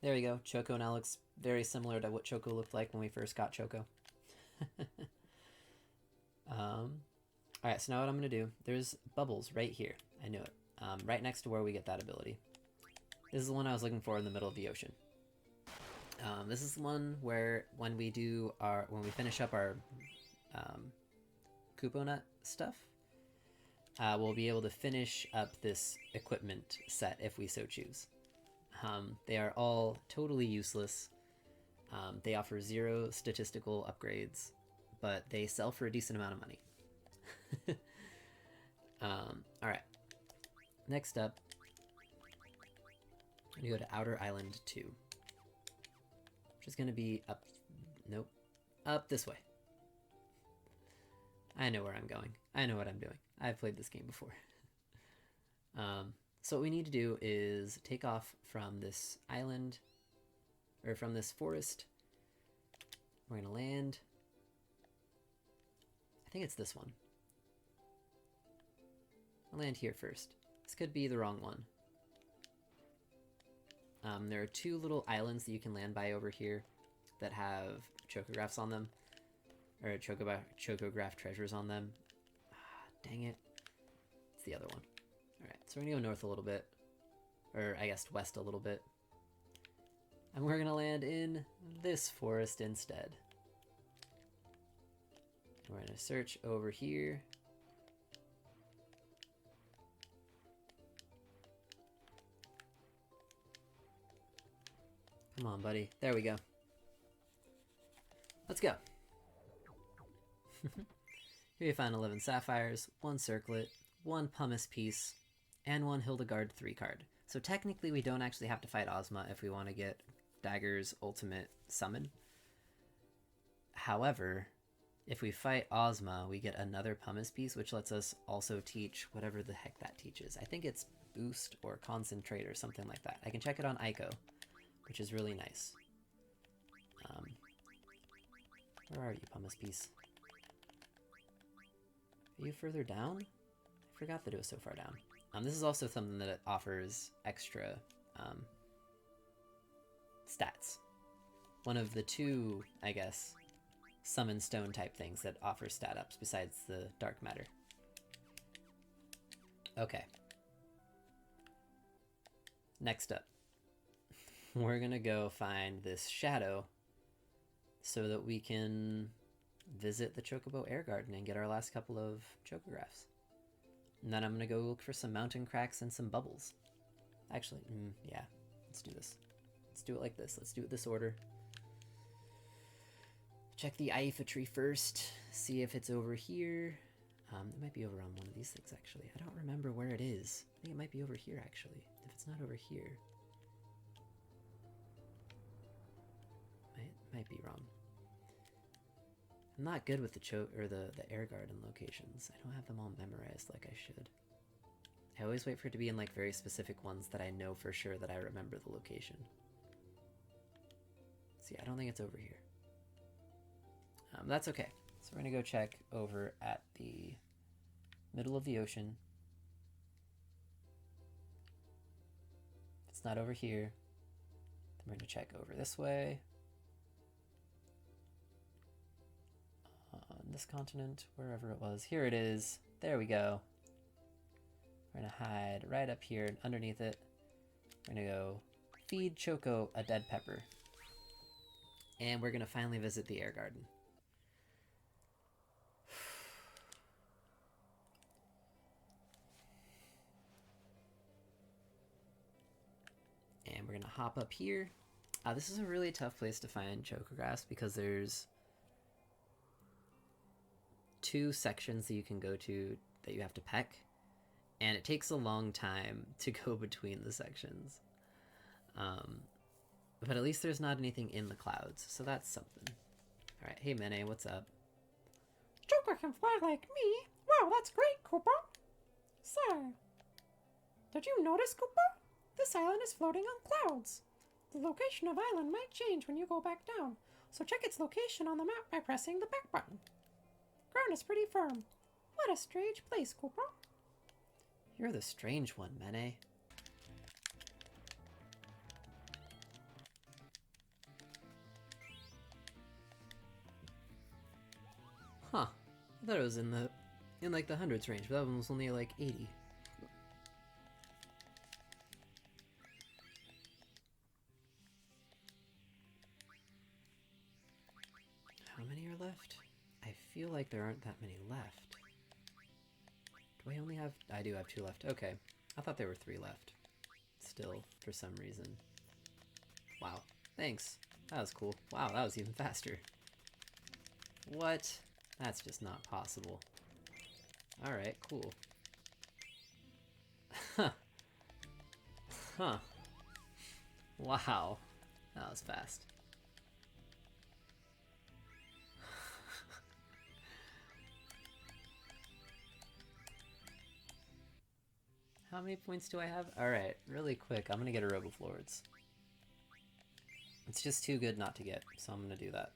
A: There we go. Choco now looks very similar to what Choco looked like when we first got Choco. Alright, so now what I'm going to do, there's bubbles right here. I knew it. Right next to where we get that ability. This is the one I was looking for in the middle of the ocean. This is the one where when we finish up our Kupo Nut stuff, we'll be able to finish up this equipment set if we so choose. They are all totally useless. They offer 0 statistical upgrades, but they sell for a decent amount of money. Alright. Next up, I'm going to go to Outer Island 2. Which is going to be up... Nope. Up this way. I know where I'm going. I know what I'm doing. I've played this game before. So what we need to do is take off from this island, or from this forest. We're going to land. I think it's this one. I'll land here first. This could be the wrong one. There are 2 little islands that you can land by over here that have chocographs on them. Or chocograph treasures on them. Dang it. It's the other one. Alright, so we're going to go north a little bit. Or, I guess, west a little bit. And we're going to land in this forest instead. We're going to search over here. Come on, buddy. There we go. Let's go. Here you find 11 sapphires, 1 circlet, 1 pumice piece, and 1 Hildegard 3 card. So technically we don't actually have to fight Ozma if we want to get Dagger's ultimate summon. However, if we fight Ozma, we get another pumice piece, which lets us also teach whatever the heck that teaches. I think it's boost or concentrate or something like that. I can check it on Aiko, which is really nice. Where are you, pumice piece? Are you further down? I forgot that it was so far down. This is also something that it offers extra stats. One of the 2, I guess, summon stone type things that offer stat ups besides the dark matter. Okay. Next up. We're gonna go find this shadow so that we can visit the Chocobo Air Garden and get our last couple of chocographs. And then I'm gonna go look for some mountain cracks and some bubbles. Actually, yeah, let's do this. Let's do it like this. Let's do it this order. Check the Aifa tree first, see if it's over here. It might be over on one of these things, actually. I don't remember where it is. I think it might be over here, actually. If it's not over here... Might be wrong. I'm not good with the air garden locations. I don't have them all memorized like I should. I always wait for it to be in like very specific ones that I know for sure that I remember the location. See, I don't think it's over here. That's okay. So we're gonna go check over at the middle of the ocean. If it's not over here, then we're gonna check over this way. On this continent, wherever it was. Here it is. There we go. We're gonna hide right up here underneath it. We're gonna go feed Choco a dead pepper. And we're gonna finally visit the air garden. And we're gonna hop up here. This is a really tough place to find chocographs because there's 2 sections that you can go to that you have to peck, and it takes a long time to go between the sections. But at least there's not anything in the clouds, so that's something. Alright, hey Mene, what's up?
B: Choco can fly like me? Wow, that's great, Koopa. So, Did you notice, Koopa? This island is floating on clouds. The location of island might change when you go back down, so check its location on the map by pressing the back button. Ground is pretty firm. What a strange place, Koopa.
A: You're the strange one, Mene. Huh. I thought it was in like the hundreds range, but that one was only like 80. How many are left? I feel like there aren't that many left. Do I only have... I do have 2 left. Okay. I thought there were 3 left. Still, for some reason. Wow. Thanks. That was cool. Wow, that was even faster. What? That's just not possible. Alright, cool. Huh. Huh. Wow. That was fast. How many points do I have? Alright, really quick, I'm gonna get a Robe of Lords. It's just too good not to get, so I'm gonna do that.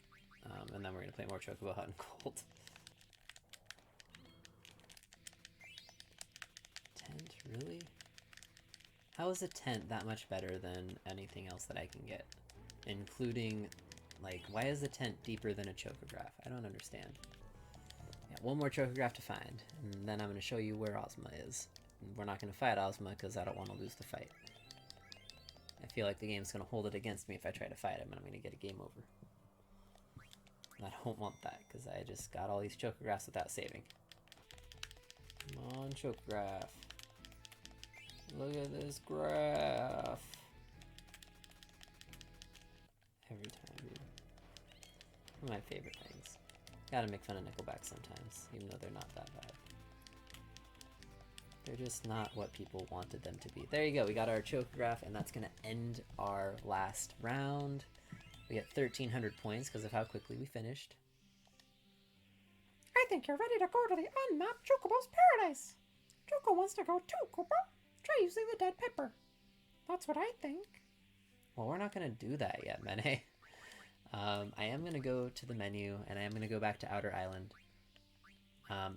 A: And then we're gonna play more Chocobo Hot and Cold. Tent, really? How is a tent that much better than anything else that I can get? Including, like, why is the tent deeper than a chocograph? I don't understand. Yeah, one more chocograph to find, and then I'm gonna show you where Ozma is. We're not going to fight Ozma because I don't want to lose the fight. I feel like the game's going to hold it against me if I try to fight him, and I'm going to get a game over. And I don't want that because I just got all these chocographs without saving. Come on, chocograph. Look at this graph. Every time, dude. One of my favorite things. Gotta make fun of Nickelback sometimes, even though they're not that bad. They're just not what people wanted them to be. There you go, we got our chocograph, and that's going to end our last round. We get 1,300 points because of how quickly we finished.
B: I think you're ready to go to the unmapped Chocobo's paradise. Choco wants to go too, Koopa. Try using the dead pepper. That's what I think.
A: Well, we're not going to do that yet, Mene. I am going to go to the menu, and I am going to go back to Outer Island.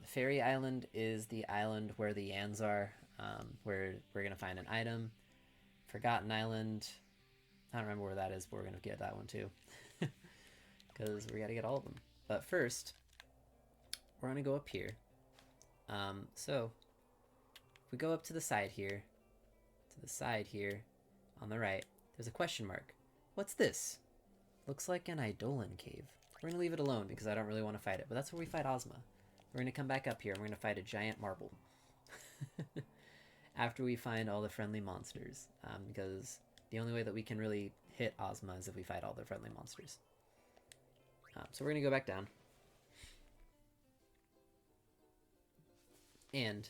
A: Fairy Island is the island where the Yans are, where we're going to find an item. Forgotten Island, I don't remember where that is, but we're going to get that one too. Because we got to get all of them. But first, we're going to go up here. So, if we go up to the side here, on the right, there's a question mark. What's this? Looks like an Eidolon cave. We're going to leave it alone because I don't really want to fight it, but that's where we fight Ozma. We're going to come back up here and we're going to fight a giant marble. After we find all the friendly monsters. Because the only way that we can really hit Ozma is if we fight all the friendly monsters. So we're going to go back down. And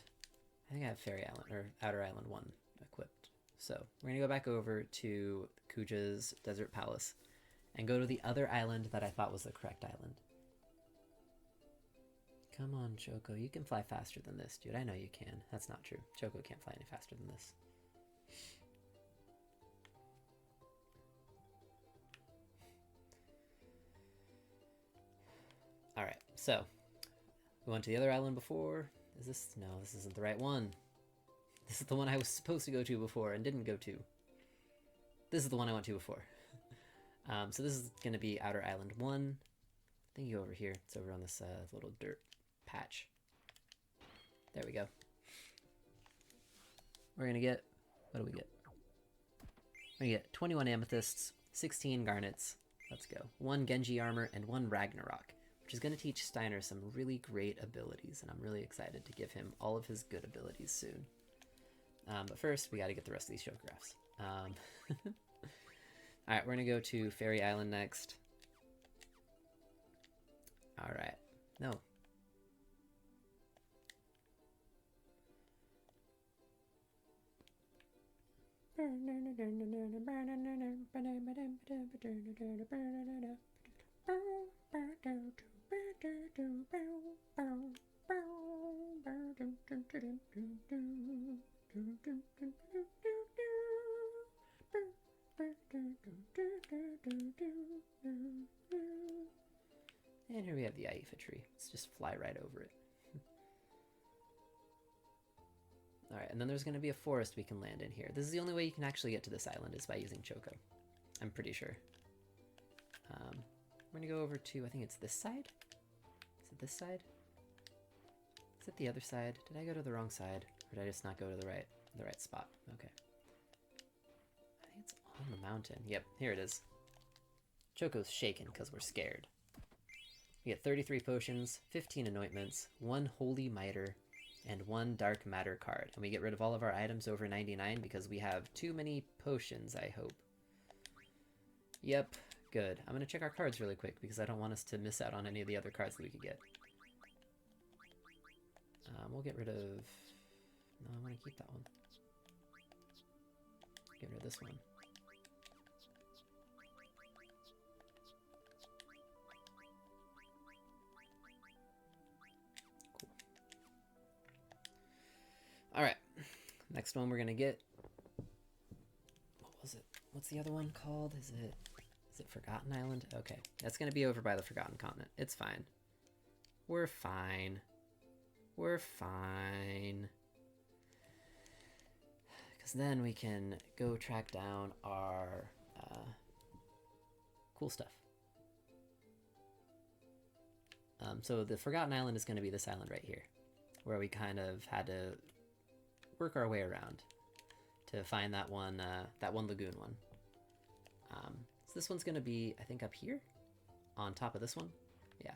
A: I think I have Fairy Island, or Outer Island 1 equipped. So we're going to go back over to Kuja's Desert Palace and go to the other island that I thought was the correct island. Come on, Choco. You can fly faster than this, dude. I know you can. That's not true. Choco can't fly any faster than this. Alright, so. We went to the other island before. Is this? No, this isn't the right one. This is the one I was supposed to go to before and didn't go to. This is the one I went to before. So this is going to be Outer Island 1. I think you go over here. It's over on this little dirt patch. There we go. We're going to get... What do we get? We're going to get 21 amethysts, 16 garnets. Let's go. 1 Genji armor and 1 Ragnarok, which is going to teach Steiner some really great abilities, and I'm really excited to give him all of his good abilities soon. But first, we got to get the rest of these chocographs. Alright, we're going to go to Fairy Island next. Alright. No. And here we have the Aifa tree. Let's just fly right over it. Alright, and then there's going to be a forest we can land in here. This is the only way you can actually get to this island is by using Choco. I'm pretty sure. We're going to go over to, I think it's this side? Is it this side? Is it the other side? Did I go to the wrong side? Or did I just not go to the right spot? Okay. I think it's on the mountain. Yep, here it is. Choco's shaking because we're scared. We get 33 potions, 15 anointments, 1 holy mitre, and 1 dark matter card. And we get rid of all of our items over 99 because we have too many potions, I hope. Yep, good. I'm going to check our cards really quick because I don't want us to miss out on any of the other cards that we could get. We'll get rid of... No, I want to keep that one. Get rid of this one. Cool. Alright. Next one we're going to get... What was it? What's the other one called? Is it Forgotten Island? Okay. That's going to be over by the Forgotten Continent. It's fine. We're fine. We're fine. Because then we can go track down our cool stuff. So the Forgotten Island is going to be this island right here, where we kind of had to work our way around to find that one lagoon one. So this one's going to be, I think, up here on top of this one. Yeah.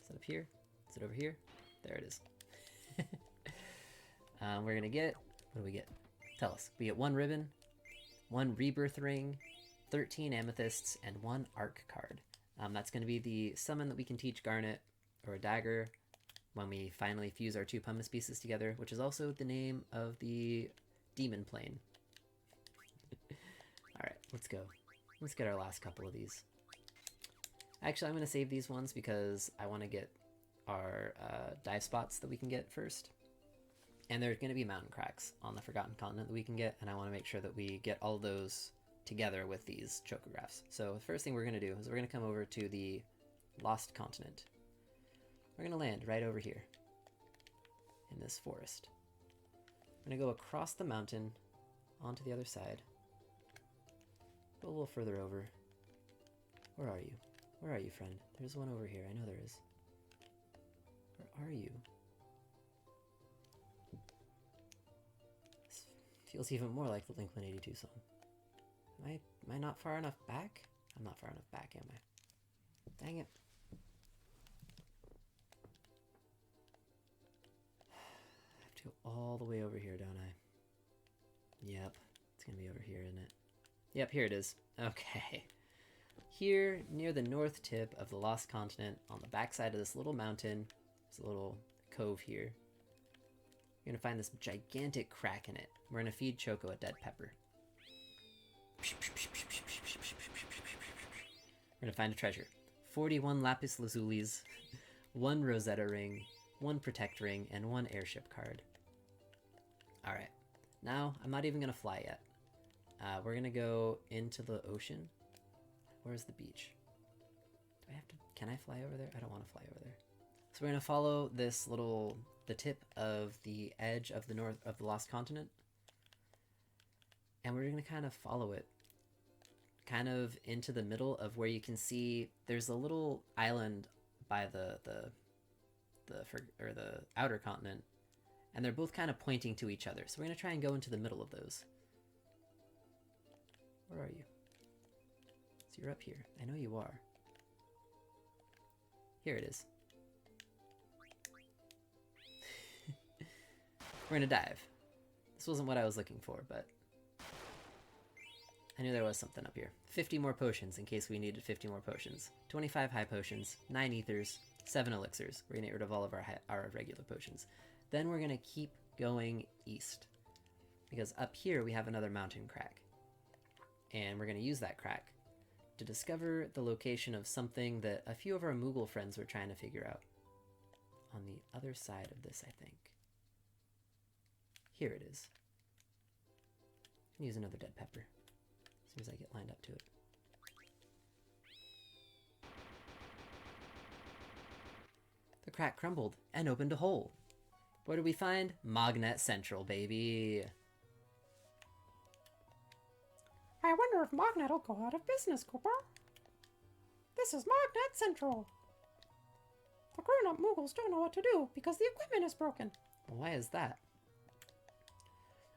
A: Is it up here? Is it over here? There it is. We're going to get, what do we get? Tell us. We get 1 ribbon, 1 rebirth ring, 13 amethysts, and 1 arc card. That's going to be the summon that we can teach Garnet, or a dagger, when we finally fuse our 2 pumice pieces together, which is also the name of the demon plane. Alright, let's go. Let's get our last couple of these. Actually, I'm going to save these ones because I want to get our dive spots that we can get first. And there's going to be mountain cracks on the Forgotten Continent that we can get, and I want to make sure that we get all those together with these chocographs. So the first thing we're going to do is we're going to come over to the Lost Continent. We're going to land right over here in this forest. We're going to go across the mountain onto the other side. Go a little further over. Where are you? Where are you, friend? There's one over here. I know there is. Where are you? This feels even more like the Blink-182 song. Am I not far enough back? I'm not far enough back, am I? Dang it. I have to go all the way over here, don't I? Yep. It's gonna be over here, isn't it? Yep, here it is. Okay. Here, near the north tip of the Lost Continent, on the backside of this little mountain, there's a little cove here. You're gonna find this gigantic crack in it. We're gonna feed Choco a dead pepper. We're gonna find a treasure. 41 lapis lazulis, 1 Rosetta ring, 1 protect ring, and 1 airship card. Alright. Now, I'm not even gonna fly yet. We're gonna go into the ocean. Where's the beach? Do I have to... Can I fly over there? I don't want to fly over there. So we're gonna follow this little... the tip of the edge of the north of the Lost Continent. And we're gonna kind of follow it. Kind of into the middle of where you can see there's a little island by the outer continent. And they're both kind of pointing to each other. So we're gonna try and go into the middle of those. Where are you? So you're up here. I know you are. Here it is. We're gonna dive. This wasn't what I was looking for, but I knew there was something up here. 50 more potions in case we needed 50 more potions. 25 high potions, 9 ethers, 7 elixirs. We're gonna get rid of all of our regular potions. Then we're gonna keep going east, because up here we have another mountain crack. And we're going to use that crack to discover the location of something that a few of our Moogle friends were trying to figure out. On the other side of this, I think. Here it is. Use another dead pepper as soon as I get lined up to it. The crack crumbled and opened a hole. What did we find? Magnet Central, baby.
B: I wonder if Magnet will go out of business, Cooper. This is Magnet Central. The grown-up Moogles don't know what to do because the equipment is broken.
A: Why is that?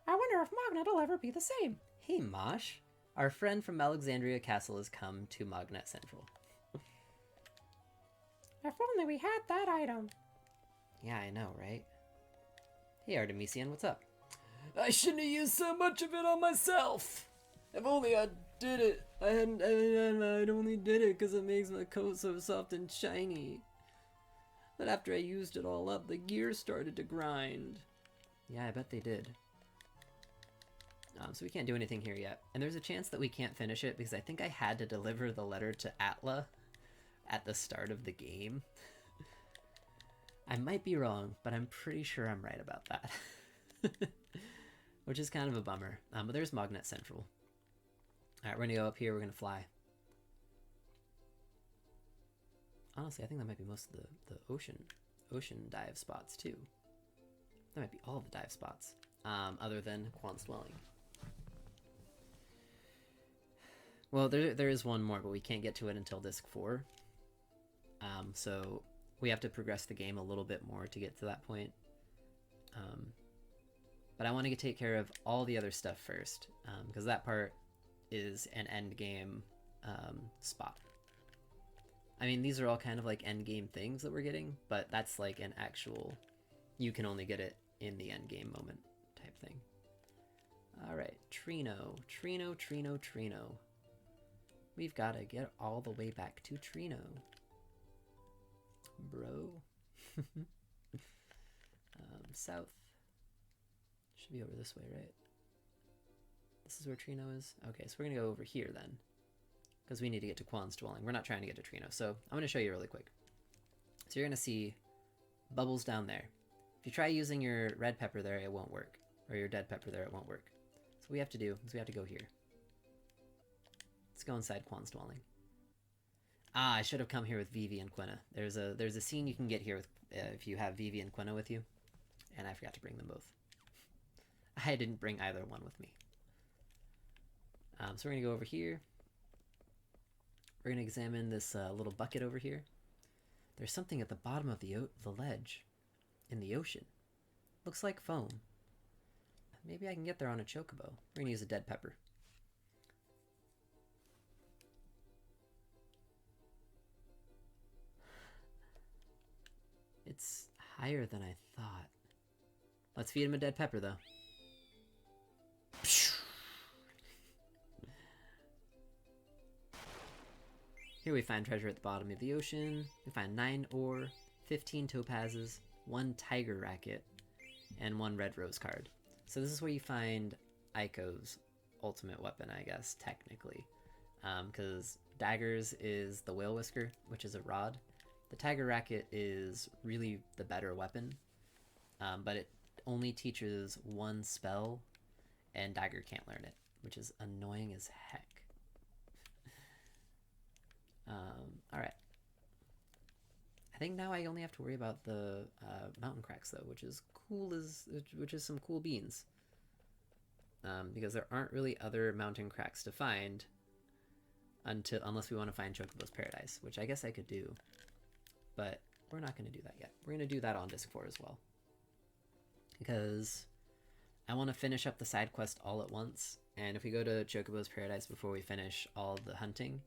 B: I wonder if Magnet will ever be the same.
A: Hey, Mosh. Our friend from Alexandria Castle has come to Magnet Central.
B: If only we had that item.
A: Yeah, I know, right? Hey, Artemisian, what's up? I shouldn't have used so much of it on myself. If only I did it. I only did it because it makes my coat so soft and shiny. But after I used it all up, the gears started to grind. Yeah, I bet they did. So we can't do anything here yet. And there's a chance that we can't finish it because I think I had to deliver the letter to Atla at the start of the game. I might be wrong, but I'm pretty sure I'm right about that. Which is kind of a bummer. But there's Magnet Central. Alright, we're gonna go up here, we're gonna fly. Honestly, I think that might be most of the ocean dive spots too. That might be all the dive spots. Other than Quan's Dwelling. Well, there is one more, but we can't get to it until Disc 4. So we have to progress the game a little bit more to get to that point. But I want to take care of all the other stuff first, because that part is an end game spot. I mean, these are all kind of like end game things that we're getting, but that's like an actual, you can only get it in the end game moment type thing. Alright, Trino. We've got to get all the way back to Trino. Bro. South. Should be over this way, right? This is where Trino is? Okay, so we're going to go over here then. Because we need to get to Quan's Dwelling. We're not trying to get to Trino. So I'm going to show you really quick. So you're going to see bubbles down there. If you try using your red pepper there, it won't work. Or your dead pepper there, it won't work. So what we have to do is we have to go here. Let's go inside Quan's Dwelling. Ah, I should have come here with Vivi and Quina. There's a scene you can get here with if you have Vivi and Quina with you. And I forgot to bring them both. I didn't bring either one with me. So we're going to go over here. We're going to examine this little bucket over here. There's something at the bottom of the ledge in the ocean. Looks like foam. Maybe I can get there on a chocobo. We're going to use a dead pepper. It's higher than I thought. Let's feed him a dead pepper, though. Here we find treasure at the bottom of the ocean. We find 9 ore, 15 topazes, 1 tiger racket, and 1 red rose card. So this is where you find Aiko's ultimate weapon, I guess, technically. Because daggers is the whale whisker, which is a rod. The tiger racket is really the better weapon, but it only teaches 1 spell, and dagger can't learn it, which is annoying as heck. Alright. I think now I only have to worry about the mountain cracks, though, which is some cool beans. Because there aren't really other mountain cracks to find unless we want to find Chocobo's Paradise, which I guess I could do. But we're not going to do that yet. We're going to do that on Disc 4 as well. Because I want to finish up the side quest all at once. And if we go to Chocobo's Paradise before we finish all the hunting,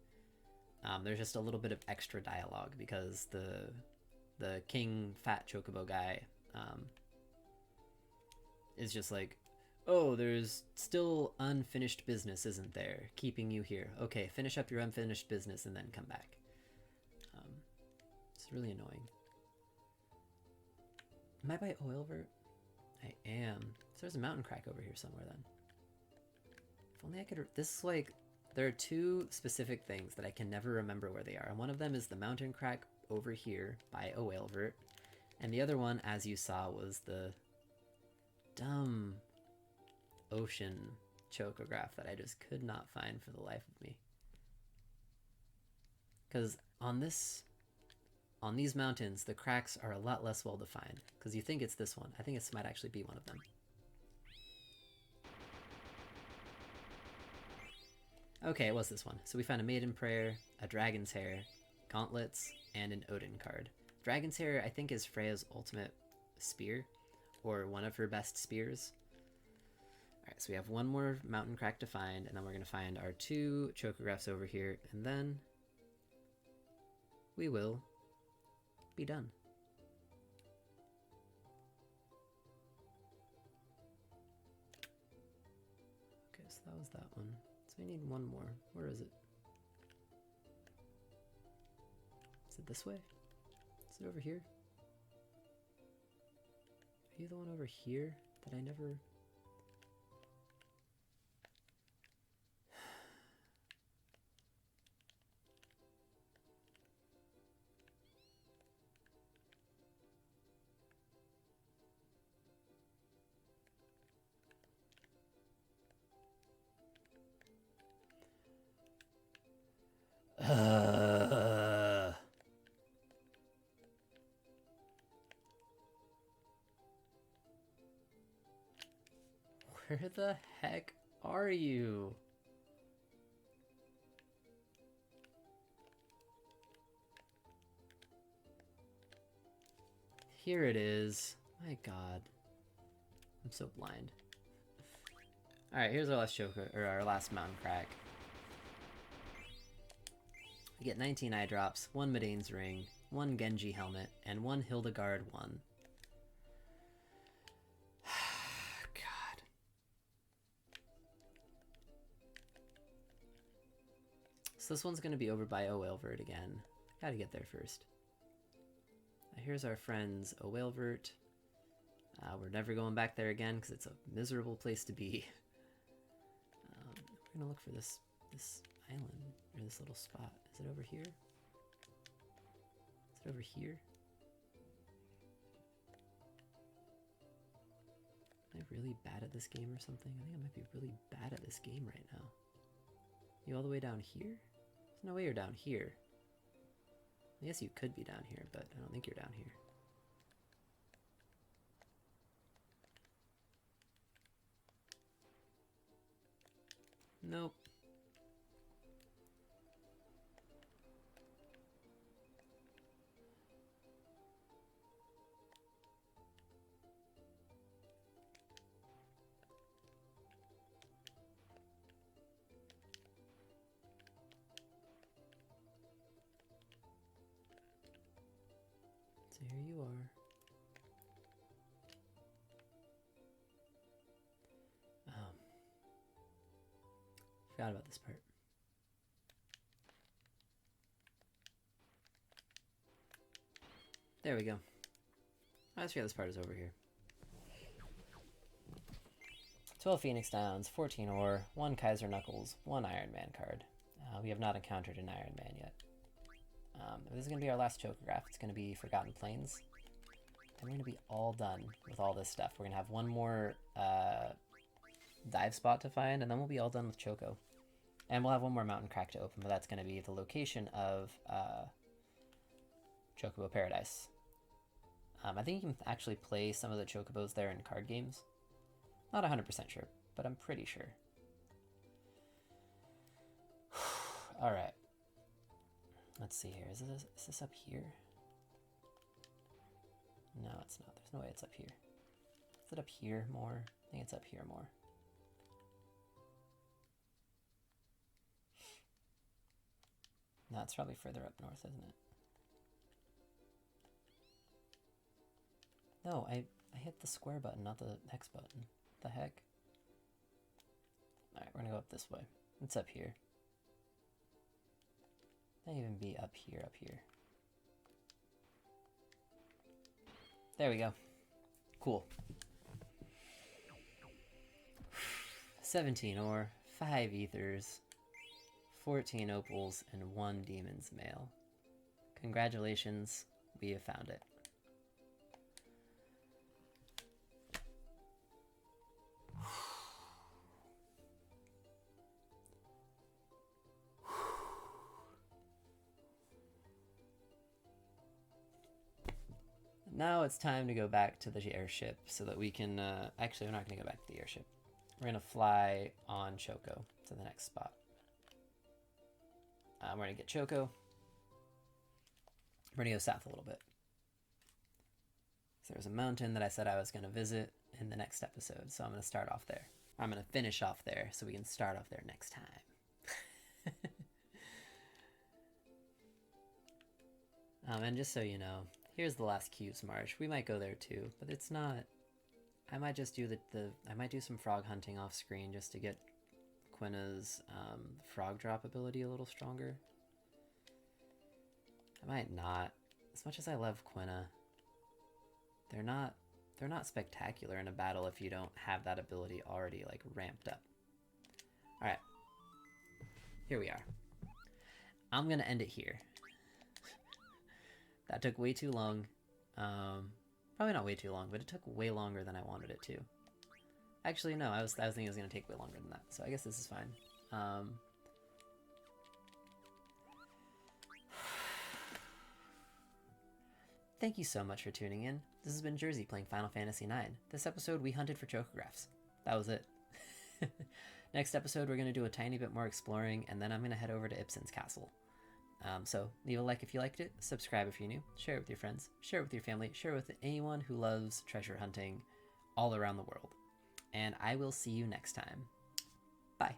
A: there's just a little bit of extra dialogue because the king fat chocobo guy is just like, oh, there's still unfinished business, isn't there? Keeping you here. Okay, finish up your unfinished business and then come back. It's really annoying. Am I by Oilvert? I am. So there's a mountain crack over here somewhere then. If only I could... This is like... There are 2 specific things that I can never remember where they are. And one of them is the mountain crack over here by a Whalevert. And the other one, as you saw, was the dumb ocean chocograph that I just could not find for the life of me. Because on these mountains, the cracks are a lot less well defined. Because you think it's this one. I think this might actually be one of them. Okay, it was this one. So we found a Maiden Prayer, a Dragon's Hair, Gauntlets, and an Odin card. Dragon's Hair, I think, is Freya's ultimate spear, or one of her best spears. Alright, so we have one more mountain crack to find, and then we're going to find our 2 chocographs over here, and then we will be done. Okay, so that was that one. So we need one more. Where is it? Is it this way? Is it over here? Are you the one over here that I never... Where the heck are you? Here it is. My god. I'm so blind. Alright, here's our last choker, or our last mountain crack. We get 19 eye drops, 1 Medane's ring, 1 Genji helmet, and 1 Hildegard 1. God. So this one's gonna be over by Oelvert again. Gotta get there first. Here's our friends Oelvert. We're never going back there again because it's a miserable place to be. We're gonna look for this island, or this little spot. Is it over here? Is it over here? Am I really bad at this game or something? I think I might be really bad at this game right now. You all the way down here? There's no way you're down here. I guess you could be down here, but I don't think you're down here. Nope. So here you are. Forgot about this part. There we go. I just forgot this part is over here. 12 Phoenix Downs, 14 Ore, 1 Kaiser Knuckles, 1 Iron Man card. We have not encountered an Iron Man yet. This is going to be our last chocograph. It's going to be Forgotten Plains. And we're going to be all done with all this stuff. We're going to have one more dive spot to find, and then we'll be all done with Choco. And we'll have one more mountain crack to open, but that's going to be the location of Chocobo Paradise. I think you can actually play some of the Chocobos there in card games. Not 100% sure, but I'm pretty sure. Alright. Let's see here. Is this up here? No, it's not. There's no way it's up here. Is it up here more? I think it's up here more. No, it's probably further up north, isn't it? No, I hit the square button, not the X button. What the heck? Alright, we're gonna go up this way. It's up here. Might even be up here, up here. There we go. Cool. 17 ore, 5 ethers, 14 opals, and 1 demon's mail. Congratulations, we have found it. now it's time to go back to the airship so that we can, actually we're not going to go back to the airship. We're going to fly on Choco to the next spot. We're going to get Choco. We're going to go south a little bit. So there's a mountain that I said I was going to visit in the next episode, so I'm going to start off there. I'm going to finish off there so we can start off there next time. And just so you know, here's the last Cubes Marsh. We might go there too, but it's not... I might just do I might do some frog hunting off screen just to get Quina's frog drop ability a little stronger. I might not. As much as I love Quina, they're not spectacular in a battle if you don't have that ability already like ramped up. All right, here we are. I'm gonna end it here. That took way too long. Probably not way too long, but it took way longer than I wanted it to. Actually, no, I was thinking it was gonna take way longer than that. So I guess this is fine. Thank you so much for tuning in. This has been Jersey playing Final Fantasy IX. This episode, we hunted for chocographs. That was it. Next episode, we're going to do a tiny bit more exploring, and then I'm going to head over to Ibsen's castle. So leave a like if you liked it, subscribe if you're new, share it with your friends, share it with your family, share it with anyone who loves treasure hunting all around the world. And I will see you next time. Bye.